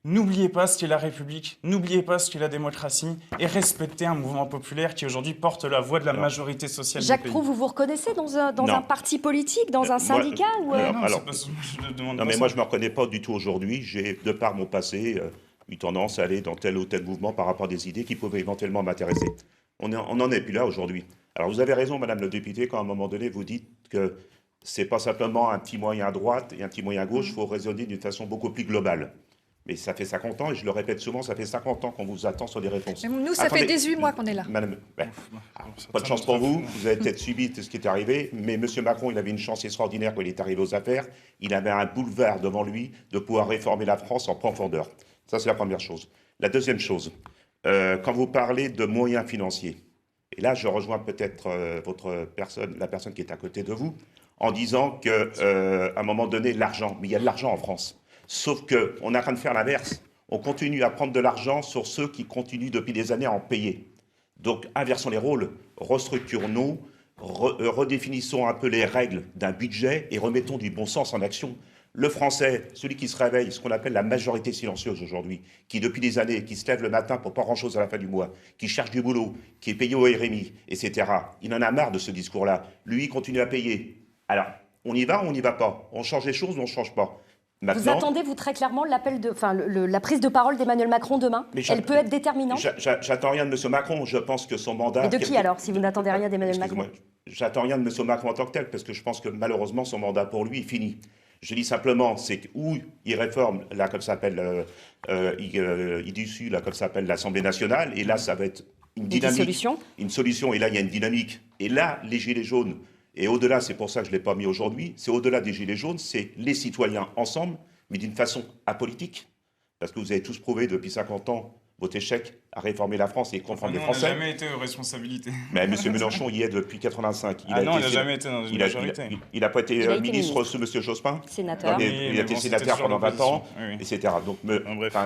n'oubliez pas ce qu'est la République, n'oubliez pas ce qu'est la démocratie et respectez un mouvement populaire qui aujourd'hui porte la voix de la majorité sociale du pays. Jacques Proulx, vous vous reconnaissez dans un parti politique, dans un syndicat Non, mais moi je ne me reconnais pas du tout aujourd'hui. J'ai, de par mon passé, eu tendance à aller dans tel ou tel mouvement par rapport à des idées qui pouvaient éventuellement m'intéresser. On n'en est plus là aujourd'hui. Alors vous avez raison, Madame le député, quand à un moment donné vous dites que c'est pas simplement un petit moyen à droite et un petit moyen à gauche, il faut raisonner d'une façon beaucoup plus globale. Mais ça fait 50 ans, et je le répète souvent, ça fait 50 ans qu'on vous attend sur des réponses. Mais nous, ça fait 18 mois qu'on est là. Madame, pas de chance pour vous, vous avez peut-être subi ce qui est arrivé, mais M. Macron, il avait une chance extraordinaire quand il est arrivé aux affaires. Il avait un boulevard devant lui de pouvoir réformer la France en profondeur. Ça, c'est la première chose. La deuxième chose, quand vous parlez de moyens financiers, et là, je rejoins peut-être la personne qui est à côté de vous, en disant qu'à un moment donné, l'argent, mais il y a de l'argent en France. Sauf qu'on est en train de faire l'inverse. On continue à prendre de l'argent sur ceux qui continuent depuis des années à en payer. Donc, inversons les rôles, restructurons-nous, redéfinissons un peu les règles d'un budget et remettons du bon sens en action. Le Français, celui qui se réveille, ce qu'on appelle la majorité silencieuse aujourd'hui, qui depuis des années, qui se lève le matin pour pas grand-chose à la fin du mois, qui cherche du boulot, qui est payé au RMI, etc. Il en a marre de ce discours-là. Lui, il continue à payer. Alors, on y va ou on n'y va pas? On change les choses ou on ne change pas? Maintenant, vous attendez, vous, très clairement, la prise de parole d'Emmanuel Macron demain? Elle peut être déterminante? J'attends rien de M. Macron. Je pense que son mandat... Et de qui alors, si vous n'attendez rien d'Emmanuel Macron? J'attends rien de M. Macron en tant que tel, parce que je pense que malheureusement, son mandat pour lui est fini. Je dis simplement, c'est où il réforme, là, comme ça s'appelle, il dissout, là, comme ça s'appelle, l'Assemblée nationale, et là, ça va être une dynamique. Une solution, et là, il y a une dynamique. Et là, les Gilets jaunes... Et au-delà, c'est pour ça que je ne l'ai pas mis aujourd'hui, c'est au-delà des Gilets jaunes, c'est les citoyens ensemble, mais d'une façon apolitique. Parce que vous avez tous prouvé depuis 50 ans votre échec à réformer la France et comprendre les Français. On n'a jamais été aux responsabilités. Mais M. Mélenchon y est depuis 85. Il n'a jamais été dans une majorité. Il n'a pas été ministre sous M. Jospin. Sénateur. Il a été sénateur pendant 20 ans, etc. Donc,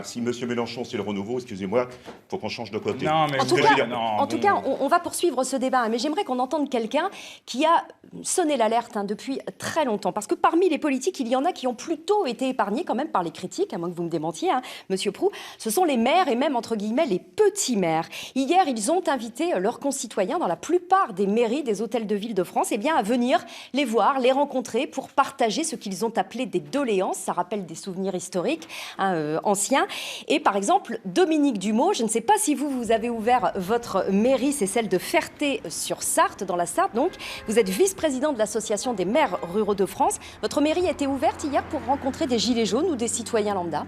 si M. Mélenchon, c'est le renouveau, excusez-moi, il faut qu'on change de côté. En tout cas, on va poursuivre ce débat, mais j'aimerais qu'on entende quelqu'un qui a sonné l'alerte depuis très longtemps. Parce que parmi les politiques, il y en a qui ont plutôt été épargnés quand même par les critiques, à moins que vous me démentiez, Monsieur Proulx. Ce sont les maires et même, entre guillemets, les petits maires. Hier, ils ont invité leurs concitoyens dans la plupart des mairies des hôtels de ville de France à venir les voir, les rencontrer pour partager ce qu'ils ont appelé des doléances. Ça rappelle des souvenirs historiques anciens. Et par exemple, Dominique Dumont, je ne sais pas si vous avez ouvert votre mairie, c'est celle de Ferté-sur-Sarthe, dans la Sarthe. Donc, vous êtes vice-président de l'Association des maires ruraux de France. Votre mairie a été ouverte hier pour rencontrer des gilets jaunes ou des citoyens lambda?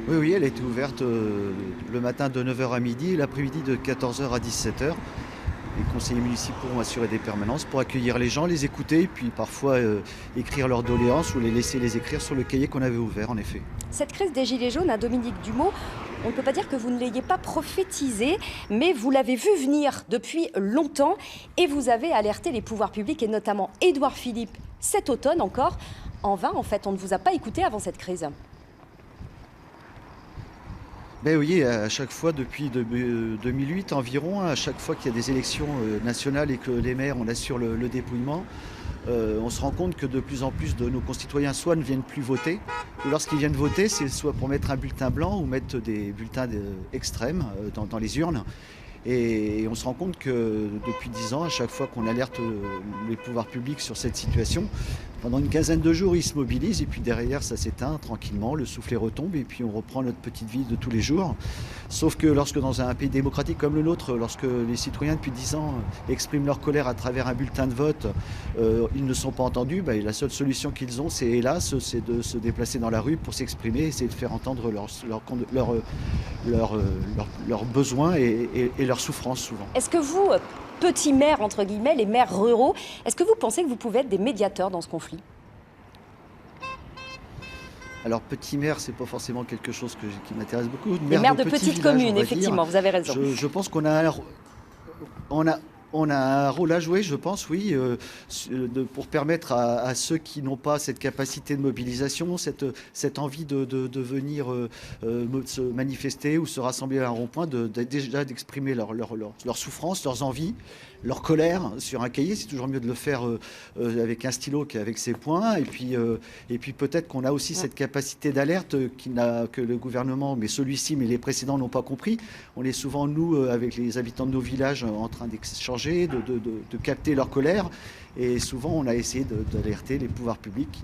Oui, elle a été ouverte le matin de 9h à midi, l'après-midi de 14h à 17h. Les conseillers municipaux ont assuré des permanences pour accueillir les gens, les écouter, puis parfois écrire leurs doléances ou les laisser les écrire sur le cahier qu'on avait ouvert, en effet. Cette crise des gilets jaunes, à Dominique Dumont, on ne peut pas dire que vous ne l'ayez pas prophétisée, mais vous l'avez vu venir depuis longtemps et vous avez alerté les pouvoirs publics et notamment Édouard Philippe cet automne encore. En vain, en fait, on ne vous a pas écouté avant cette crise. Ben oui, à chaque fois depuis 2008 environ, à chaque fois qu'il y a des élections nationales et que les maires on assure le dépouillement, on se rend compte que de plus en plus de nos concitoyens soit ne viennent plus voter, ou lorsqu'ils viennent voter, c'est soit pour mettre un bulletin blanc ou mettre des bulletins extrêmes dans les urnes. Et on se rend compte que depuis 10 ans, à chaque fois qu'on alerte les pouvoirs publics sur cette situation, pendant une quinzaine de jours, ils se mobilisent et puis derrière, ça s'éteint tranquillement, le soufflet retombe et puis on reprend notre petite vie de tous les jours. Sauf que lorsque dans un pays démocratique comme le nôtre, lorsque les citoyens depuis 10 ans expriment leur colère à travers un bulletin de vote, ils ne sont pas entendus, la seule solution qu'ils ont, c'est hélas, c'est de se déplacer dans la rue pour s'exprimer, essayer de faire entendre leurs besoins et leurs souffrances souvent. Est-ce que vous, petits maires, entre guillemets, les maires ruraux, est-ce que vous pensez que vous pouvez être des médiateurs dans ce conflit? Alors, petit maire, c'est pas forcément quelque chose qui m'intéresse beaucoup. Les maires de petites communes, effectivement, vous avez raison. Je pense qu'on a un rôle à jouer, je pense, oui, pour permettre à ceux qui n'ont pas cette capacité de mobilisation, cette envie de venir se manifester ou se rassembler à un rond-point, déjà d'exprimer leur souffrance, leurs envies, leur colère sur un cahier. C'est toujours mieux de le faire avec un stylo qu'avec ses poings. Et puis peut-être qu'on a aussi cette capacité d'alerte que le gouvernement, mais celui-ci, mais les précédents n'ont pas compris. On est souvent, nous, avec les habitants de nos villages, en train d'échanger, de capter leur colère. Et souvent, on a essayé d'alerter les pouvoirs publics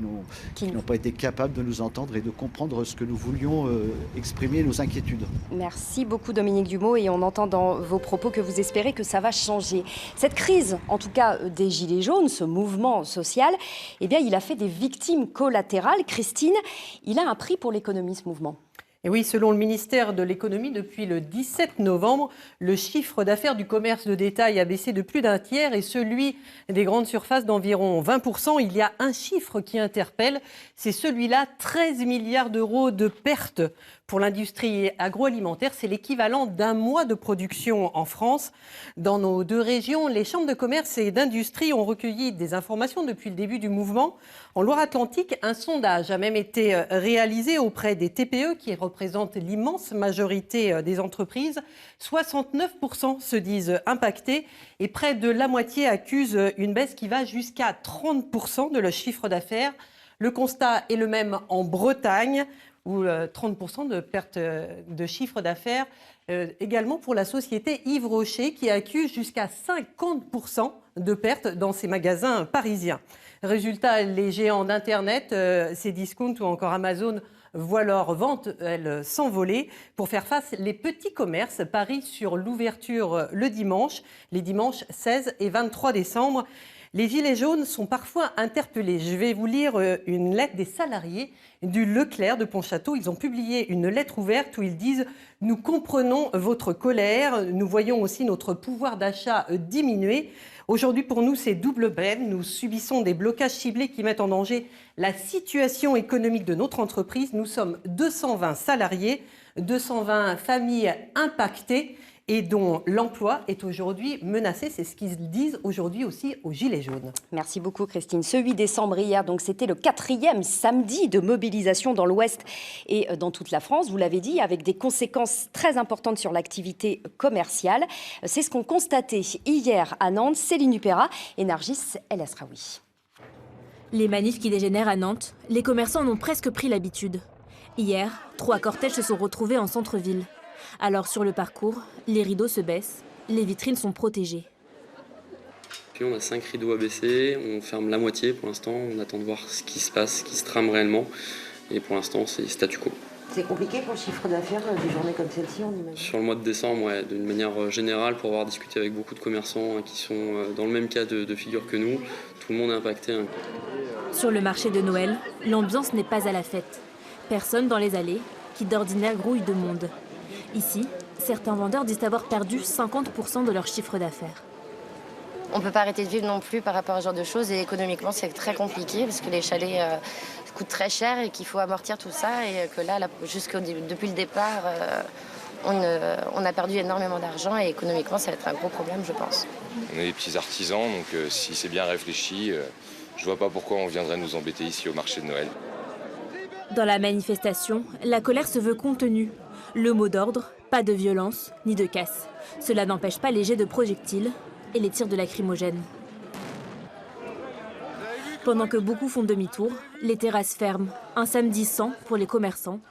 qui n'ont pas été capables de nous entendre et de comprendre ce que nous voulions exprimer, nos inquiétudes. Merci beaucoup Dominique Dumont, et on entend dans vos propos que vous espérez que ça va changer. Cette crise, en tout cas des Gilets jaunes, ce mouvement social, eh bien, il a fait des victimes collatérales. Christine, il a un prix pour l'économie, ce mouvement. Et oui, selon le ministère de l'économie, depuis le 17 novembre, le chiffre d'affaires du commerce de détail a baissé de plus d'un tiers et celui des grandes surfaces d'environ 20%. Il y a un chiffre qui interpelle, c'est celui-là, 13 milliards d'euros de pertes pour l'industrie agroalimentaire. C'est l'équivalent d'un mois de production en France. Dans nos deux régions, les chambres de commerce et d'industrie ont recueilli des informations depuis le début du mouvement. En Loire-Atlantique, un sondage a même été réalisé auprès des TPE qui représentent l'immense majorité des entreprises. 69% se disent impactés et près de la moitié accusent une baisse qui va jusqu'à 30% de leur chiffre d'affaires. Le constat est le même en Bretagne, où 30% de perte de chiffre d'affaires. Également pour la société Yves Rocher, qui accuse jusqu'à 50% de pertes dans ses magasins parisiens. Résultat, les géants d'Internet, Cdiscount ou encore Amazon, voient leurs ventes, elles, s'envoler. Pour faire face, les petits commerces parient sur l'ouverture le dimanche, les dimanches 16 et 23 décembre. Les Gilets jaunes sont parfois interpellés. Je vais vous lire une lettre des salariés du Leclerc de Pontchâteau. Ils ont publié une lettre ouverte où ils disent « Nous comprenons votre colère, nous voyons aussi notre pouvoir d'achat diminuer. Aujourd'hui, pour nous, c'est double peine. Nous subissons des blocages ciblés qui mettent en danger la situation économique de notre entreprise. Nous sommes 220 salariés, 220 familles impactées et dont l'emploi est aujourd'hui menacé. C'est ce qu'ils disent aujourd'hui aussi aux Gilets jaunes. Merci beaucoup Christine. Ce 8 décembre hier, donc c'était le 4e samedi de mobilisation dans l'Ouest et dans toute la France, vous l'avez dit, avec des conséquences très importantes sur l'activité commerciale. C'est ce qu'ont constaté hier à Nantes Céline Dupérat et Nargis El Asraoui. Les manifs qui dégénèrent à Nantes, les commerçants en ont presque pris l'habitude. Hier, 3 cortèges se sont retrouvés en centre-ville. Alors sur le parcours, les rideaux se baissent, les vitrines sont protégées. Puis on a 5 rideaux à baisser, on ferme la moitié pour l'instant, on attend de voir ce qui se passe, ce qui se trame réellement. Et pour l'instant, c'est statu quo. C'est compliqué pour le chiffre d'affaires des journées comme celle-ci, on imagine? Sur le mois de décembre, ouais, d'une manière générale, pour avoir discuté avec beaucoup de commerçants qui sont dans le même cas de figure que nous, tout le monde est impacté. Sur le marché de Noël, l'ambiance n'est pas à la fête. Personne dans les allées, qui d'ordinaire grouillent de monde. Ici, certains vendeurs disent avoir perdu 50% de leur chiffre d'affaires. On ne peut pas arrêter de vivre non plus par rapport à ce genre de choses et économiquement c'est très compliqué parce que les chalets coûtent très cher et qu'il faut amortir tout ça et que là depuis le départ on a perdu énormément d'argent et économiquement ça va être un gros problème je pense. On est des petits artisans donc si c'est bien réfléchi, je vois pas pourquoi on viendrait nous embêter ici au marché de Noël. Dans la manifestation, la colère se veut contenue. Le mot d'ordre, pas de violence ni de casse. Cela n'empêche pas les jets de projectiles et les tirs de lacrymogènes. Pendant que beaucoup font demi-tour, les terrasses ferment. Un samedi sans pour les commerçants,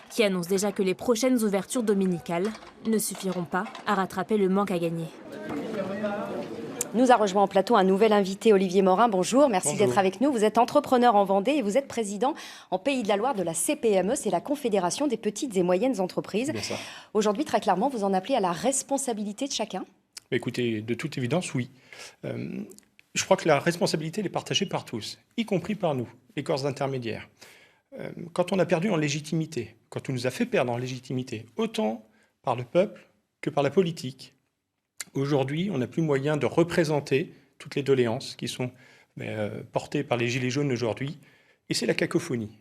qui annoncent déjà que les prochaines ouvertures dominicales ne suffiront pas à rattraper le manque à gagner. Nous a rejoint en plateau un nouvel invité, Olivier Morin. Bonjour, merci d'être avec nous. Vous êtes entrepreneur en Vendée et vous êtes président en Pays de la Loire de la CPME, c'est la Confédération des petites et moyennes entreprises. Aujourd'hui, très clairement, vous en appelez à la responsabilité de chacun? Écoutez, de toute évidence, oui. Je crois que la responsabilité elle est partagée par tous, y compris par nous, les corps intermédiaires. Quand on a perdu en légitimité, quand on nous a fait perdre en légitimité, autant par le peuple que par la politique, aujourd'hui, on n'a plus moyen de représenter toutes les doléances qui sont portées par les Gilets jaunes aujourd'hui, et c'est la cacophonie.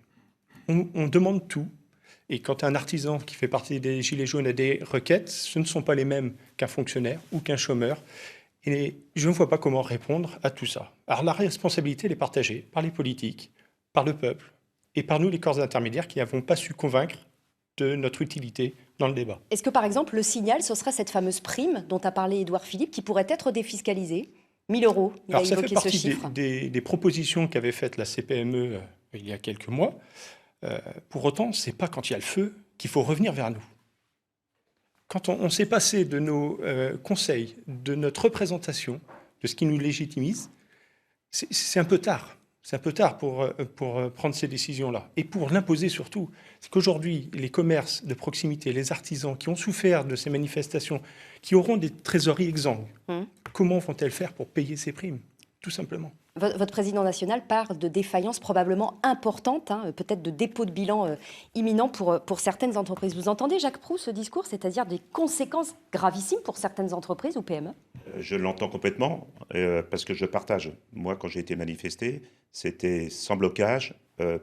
On demande tout. Et quand un artisan qui fait partie des Gilets jaunes a des requêtes, ce ne sont pas les mêmes qu'un fonctionnaire ou qu'un chômeur. Et je ne vois pas comment répondre à tout ça. Alors la responsabilité, elle est partagée par les politiques, par le peuple et par nous, les corps intermédiaires, qui n'avons pas su convaincre de notre utilité dans le débat. Est-ce que, par exemple, le signal, ce serait cette fameuse prime dont a parlé Édouard Philippe, qui pourrait être défiscalisée? 1 000 €, il a évoqué ce chiffre. Alors ça fait partie des propositions qu'avait faites la CPME il y a quelques mois. Pour autant, ce n'est pas quand il y a le feu qu'il faut revenir vers nous. Quand on s'est passé de nos conseils, de notre représentation, de ce qui nous légitimise, c'est un peu tard. C'est un peu tard pour prendre ces décisions-là. Et pour l'imposer surtout. C'est qu'aujourd'hui, les commerces de proximité, les artisans qui ont souffert de ces manifestations, qui auront des trésoreries exsangues, comment vont-elles faire pour payer ces primes? Tout simplement. Votre président national parle de défaillances probablement importantes, peut-être de dépôt de bilan imminent pour certaines entreprises. Vous entendez, Jacques Proust, ce discours, c'est-à-dire des conséquences gravissimes pour certaines entreprises ou PME? Je l'entends complètement, parce que je partage. Moi, quand j'ai été manifesté, c'était sans blocage,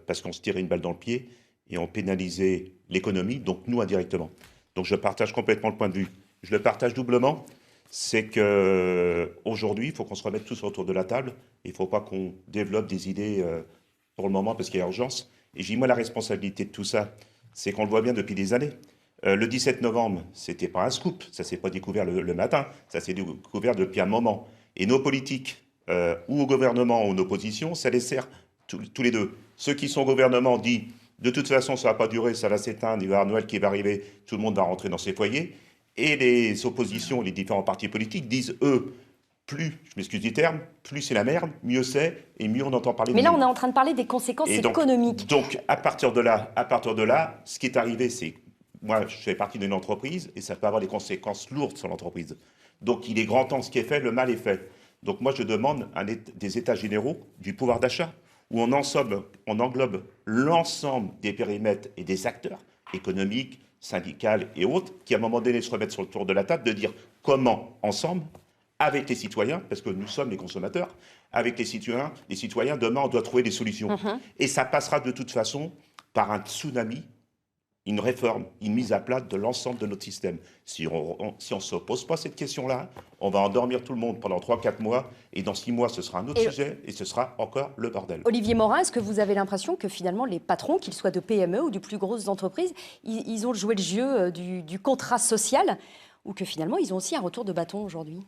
parce qu'on se tirait une balle dans le pied et on pénalisait l'économie, donc nous indirectement. Donc je partage complètement le point de vue. Je le partage doublement. C'est qu'aujourd'hui, il faut qu'on se remette tous autour de la table. Il ne faut pas qu'on développe des idées pour le moment parce qu'il y a urgence. Et j'ai moi la responsabilité de tout ça, c'est qu'on le voit bien depuis des années. Le 17 novembre, ce n'était pas un scoop, ça ne s'est pas découvert le matin, ça s'est découvert depuis un moment. Et nos politiques, ou au gouvernement ou en opposition, ça les sert tous les deux. Ceux qui sont au gouvernement disent de toute façon, ça ne va pas durer, ça va s'éteindre, il va y avoir Noël qui va arriver, tout le monde va rentrer dans ses foyers. Et les oppositions, les différents partis politiques disent, eux, plus, je m'excuse du terme, plus c'est la merde, mieux c'est, et mieux on entend parler de nous. Mais là, on est en train de parler des conséquences économiques. Donc, à partir de là, ce qui est arrivé, c'est, moi, je fais partie d'une entreprise, et ça peut avoir des conséquences lourdes sur l'entreprise. Donc, il est grand temps, ce qui est fait, le mal est fait. Donc, moi, je demande des états généraux du pouvoir d'achat, où on englobe l'ensemble des périmètres et des acteurs économiques, syndicales et autres, qui à un moment donné se remettent sur le tour de la table, de dire comment, ensemble, avec les citoyens, parce que nous sommes les consommateurs, avec les citoyens, demain, on doit trouver des solutions. Et ça passera de toute façon par un tsunami, une réforme, une mise à plat de l'ensemble de notre système. Si on ne se pose pas cette question-là, on va endormir tout le monde pendant 3-4 mois, et dans 6 mois, ce sera un autre sujet, et ce sera encore le bordel. Olivier Morin, est-ce que vous avez l'impression que finalement les patrons, qu'ils soient de PME ou de plus grosses entreprises, ils ont joué le jeu du contrat social, ou que finalement ils ont aussi un retour de bâton aujourd'hui?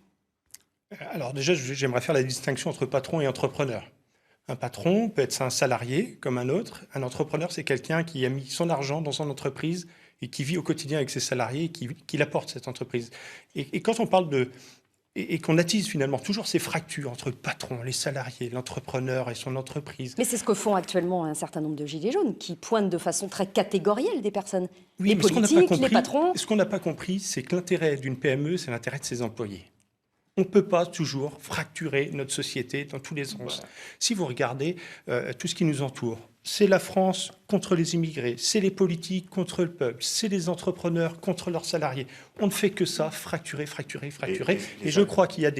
Alors déjà, j'aimerais faire la distinction entre patron et entrepreneur. Un patron peut être un salarié comme un autre. Un entrepreneur, c'est quelqu'un qui a mis son argent dans son entreprise et qui vit au quotidien avec ses salariés et qui l'apporte cette entreprise. Et quand on parle de... Et qu'on attise finalement toujours ces fractures entre le patron, les salariés, l'entrepreneur et son entreprise. Mais c'est ce que font actuellement un certain nombre de gilets jaunes qui pointent de façon très catégorielle des personnes. Oui, les mais politiques, les patrons. Ce qu'on n'a pas compris, c'est que l'intérêt d'une PME, c'est l'intérêt de ses employés. On ne peut pas toujours fracturer notre société dans tous les sens. Si vous regardez tout ce qui nous entoure, c'est la France contre les immigrés, c'est les politiques contre le peuple, c'est les entrepreneurs contre leurs salariés. On ne fait que ça, fracturer. Et je crois qu'il y a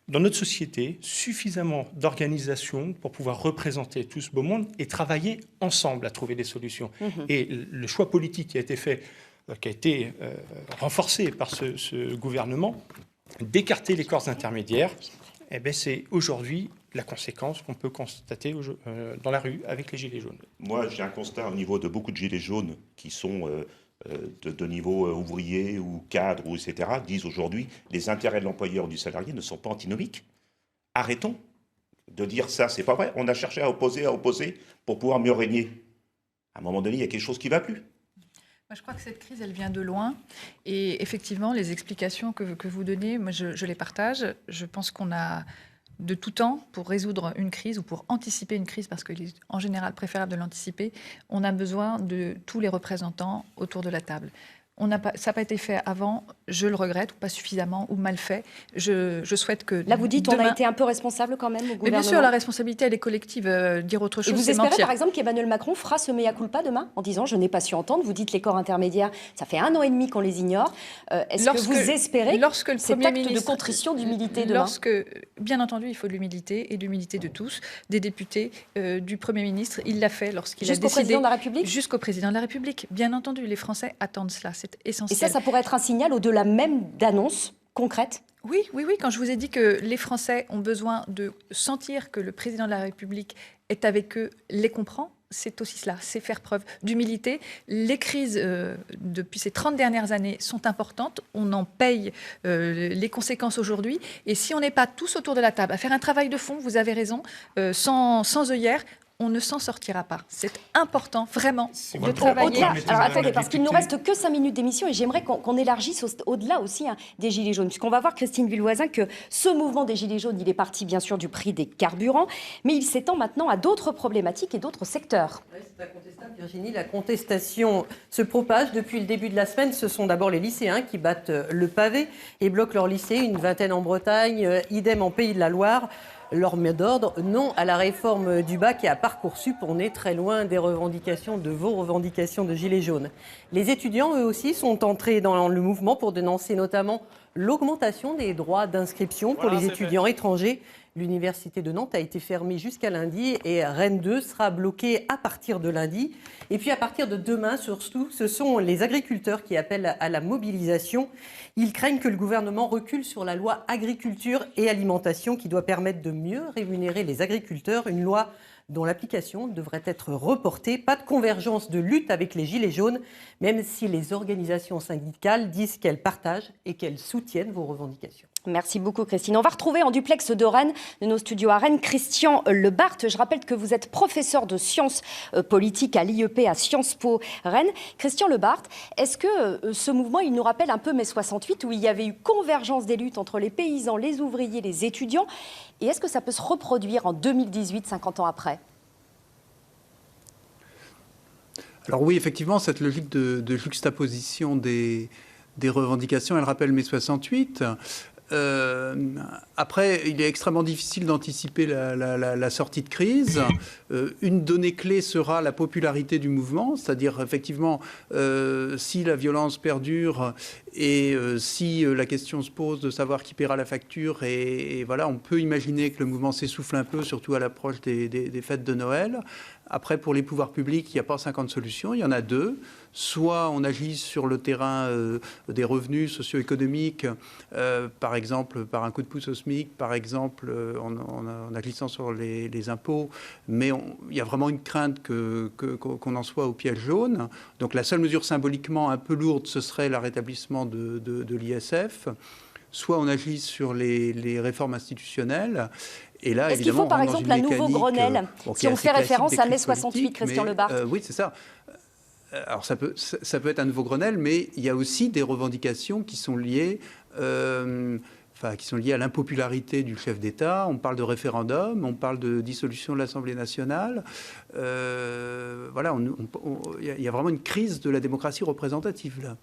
dans notre société suffisamment d'organisations pour pouvoir représenter tout ce beau monde et travailler ensemble à trouver des solutions. Et le choix politique qui a été fait, qui a été renforcé par ce gouvernement, d'écarter les corps intermédiaires, c'est aujourd'hui la conséquence qu'on peut constater dans la rue avec les gilets jaunes. Moi, j'ai un constat au niveau de beaucoup de gilets jaunes qui sont de niveau ouvrier ou cadre, ou etc., disent aujourd'hui les intérêts de l'employeur ou du salarié ne sont pas antinomiques. Arrêtons de dire ça, c'est pas vrai. On a cherché à opposer pour pouvoir mieux régner. À un moment donné, il y a quelque chose qui ne va plus. Moi, je crois que cette crise, elle vient de loin. Et effectivement, les explications que vous donnez, moi, je les partage. Je pense qu'on a de tout temps pour résoudre une crise ou pour anticiper une crise, parce qu'il est en général préférable de l'anticiper. On a besoin de tous les représentants autour de la table. Ça n'a pas été fait avant, je le regrette, ou pas suffisamment, ou mal fait. Je souhaite que... Là, vous dites on a été un peu responsable quand même au gouvernement. Mais bien sûr, la responsabilité, elle est collective. Dire autre chose, c'est mentir. Et vous espérez, par exemple, qu'Emmanuel Macron fera ce mea culpa demain, en disant « je n'ai pas su entendre », vous dites les corps intermédiaires, ça fait 1 an et demi qu'on les ignore. Est-ce que vous espérez cet acte de contrition, d'humilité demain ? Bien entendu, il faut de l'humilité, et de l'humilité de tous, des députés, du Premier ministre. Il l'a fait lorsqu'il a décidé... Jusqu'au président de la République ? Jusqu'au président de la République. Bien entendu, les Français attendent cela. C'est essentiel. Et ça pourrait être un signal au-delà même d'annonces concrètes ? Oui. Quand je vous ai dit que les Français ont besoin de sentir que le président de la République est avec eux, les comprend, c'est aussi cela, c'est faire preuve d'humilité. Les crises depuis ces 30 dernières années sont importantes, on en paye les conséquences aujourd'hui. Et si on n'est pas tous autour de la table à faire un travail de fond, vous avez raison, sans œillères, on ne s'en sortira pas. C'est important, vraiment, de travailler. Alors attendez, parce qu'il ne nous reste que 5 minutes d'émission et j'aimerais qu'on élargisse au-delà aussi des Gilets jaunes. Puisqu'on va voir, Christine Villevoisin, que ce mouvement des Gilets jaunes, il est parti bien sûr du prix des carburants, mais il s'étend maintenant à d'autres problématiques et d'autres secteurs. Oui, c'est incontestable, Virginie. La contestation se propage depuis le début de la semaine. Ce sont d'abord les lycéens qui battent le pavé et bloquent leur lycée, une vingtaine en Bretagne, idem en Pays de la Loire. Leur mot d'ordre, non à la réforme du bac et à Parcoursup. On est très loin de vos revendications de Gilets jaunes. Les étudiants, eux aussi, sont entrés dans le mouvement pour dénoncer notamment l'augmentation des droits d'inscription pour les étudiants étrangers. L'université de Nantes a été fermée jusqu'à lundi et Rennes 2 sera bloquée à partir de lundi. Et puis à partir de demain, surtout, ce sont les agriculteurs qui appellent à la mobilisation. Ils craignent que le gouvernement recule sur la loi agriculture et alimentation qui doit permettre de mieux rémunérer les agriculteurs. Une loi dont l'application devrait être reportée. Pas de convergence de lutte avec les Gilets jaunes, même si les organisations syndicales disent qu'elles partagent et qu'elles soutiennent vos revendications. Merci beaucoup, Christine. On va retrouver en duplex de Rennes, de nos studios à Rennes, Christian Lebarthe. Je rappelle que vous êtes professeur de sciences politiques à l'IEP à Sciences Po Rennes. Christian Lebarthe, est-ce que ce mouvement, il nous rappelle un peu mai 68, où il y avait eu convergence des luttes entre les paysans, les ouvriers, les étudiants, et est-ce que ça peut se reproduire en 2018, 50 ans après ? Alors oui, effectivement, cette logique de juxtaposition des revendications, elle rappelle mai 68. Après, il est extrêmement difficile d'anticiper la sortie de crise. Une donnée clé sera la popularité du mouvement, c'est-à-dire effectivement si la violence perdure et si la question se pose de savoir qui paiera la facture, et voilà, on peut imaginer que le mouvement s'essouffle un peu, surtout à l'approche des fêtes de Noël. Après, pour les pouvoirs publics, il n'y a pas 50 solutions, il y en a 2. Soit on agit sur le terrain des revenus socio-économiques, par exemple par un coup de pouce au SMIC, par exemple en agissant sur les impôts, mais il y a vraiment une crainte qu'on en soit au piège jaune. Donc la seule mesure symboliquement un peu lourde, ce serait le rétablissement de l'ISF. Soit on agit sur les réformes institutionnelles. Et là, est-ce qu'il faut par exemple un nouveau Grenelle, si on fait référence à mai 68, Christian Lebart? Oui, c'est ça. Alors ça peut être un nouveau Grenelle, mais il y a aussi des revendications qui sont liées, à l'impopularité du chef d'État. On parle de référendum, on parle de dissolution de l'Assemblée nationale. Voilà, il y a vraiment une crise de la démocratie représentative là.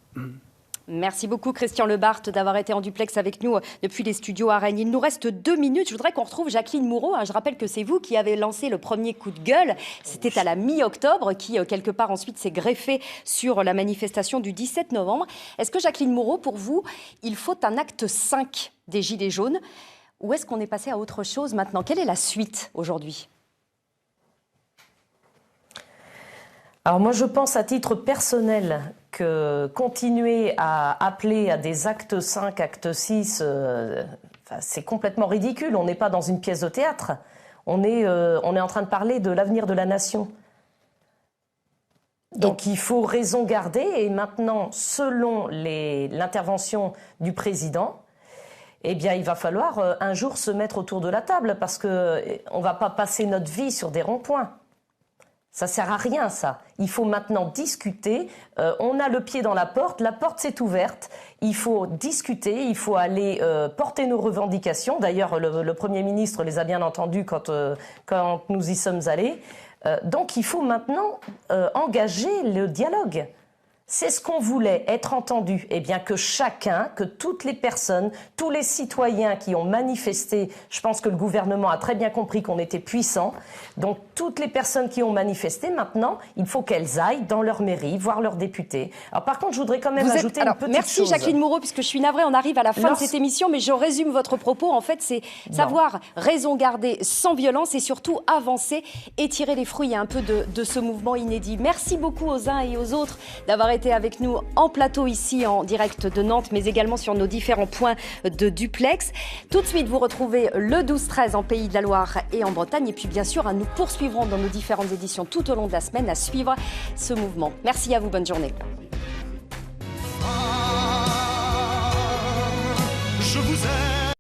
Merci beaucoup Christian Lebart d'avoir été en duplex avec nous depuis les studios à Rennes. Il nous reste 2 minutes. Je voudrais qu'on retrouve Jacqueline Moureau. Je rappelle que c'est vous qui avez lancé le premier coup de gueule. C'était à la mi-octobre qui, quelque part, ensuite s'est greffé sur la manifestation du 17 novembre. Est-ce que Jacqueline Moureau, pour vous, il faut un acte 5 des Gilets jaunes? Ou est-ce qu'on est passé à autre chose maintenant? Quelle est la suite aujourd'hui? Alors moi, je pense à titre personnel que continuer à appeler à des actes 5, actes 6, c'est complètement ridicule. On n'est pas dans une pièce de théâtre. On est en train de parler de l'avenir de la nation. Donc il faut raison garder. Et maintenant, selon l'intervention du président, eh bien, il va falloir un jour se mettre autour de la table parce qu'on ne va pas passer notre vie sur des ronds-points. Ça sert à rien, ça. Il faut maintenant discuter. On a le pied dans la porte s'est ouverte. Il faut discuter, il faut aller porter nos revendications. D'ailleurs, le Premier ministre les a bien entendues quand nous y sommes allés. Donc, il faut maintenant engager le dialogue. C'est ce qu'on voulait, être entendu. Eh bien, que chacun, que toutes les personnes, tous les citoyens qui ont manifesté, je pense que le gouvernement a très bien compris qu'on était puissant. Donc, toutes les personnes qui ont manifesté, maintenant, il faut qu'elles aillent dans leur mairie, voir leurs députés. Alors, par contre, je voudrais quand même ajouter une petite chose. Merci Jacqueline Moureau, puisque je suis navrée, on arrive à la fin de cette émission, mais je résume votre propos. En fait, c'est savoir raison garder sans violence et surtout avancer et tirer les fruits un peu de ce mouvement inédit. Merci beaucoup aux uns et aux autres d'avoir été avec nous en plateau ici en direct de Nantes, mais également sur nos différents points de duplex. Tout de suite, vous retrouvez le 12-13 en Pays de la Loire et en Bretagne. Et puis bien sûr, nous poursuivrons dans nos différentes éditions tout au long de la semaine à suivre ce mouvement. Merci à vous, bonne journée.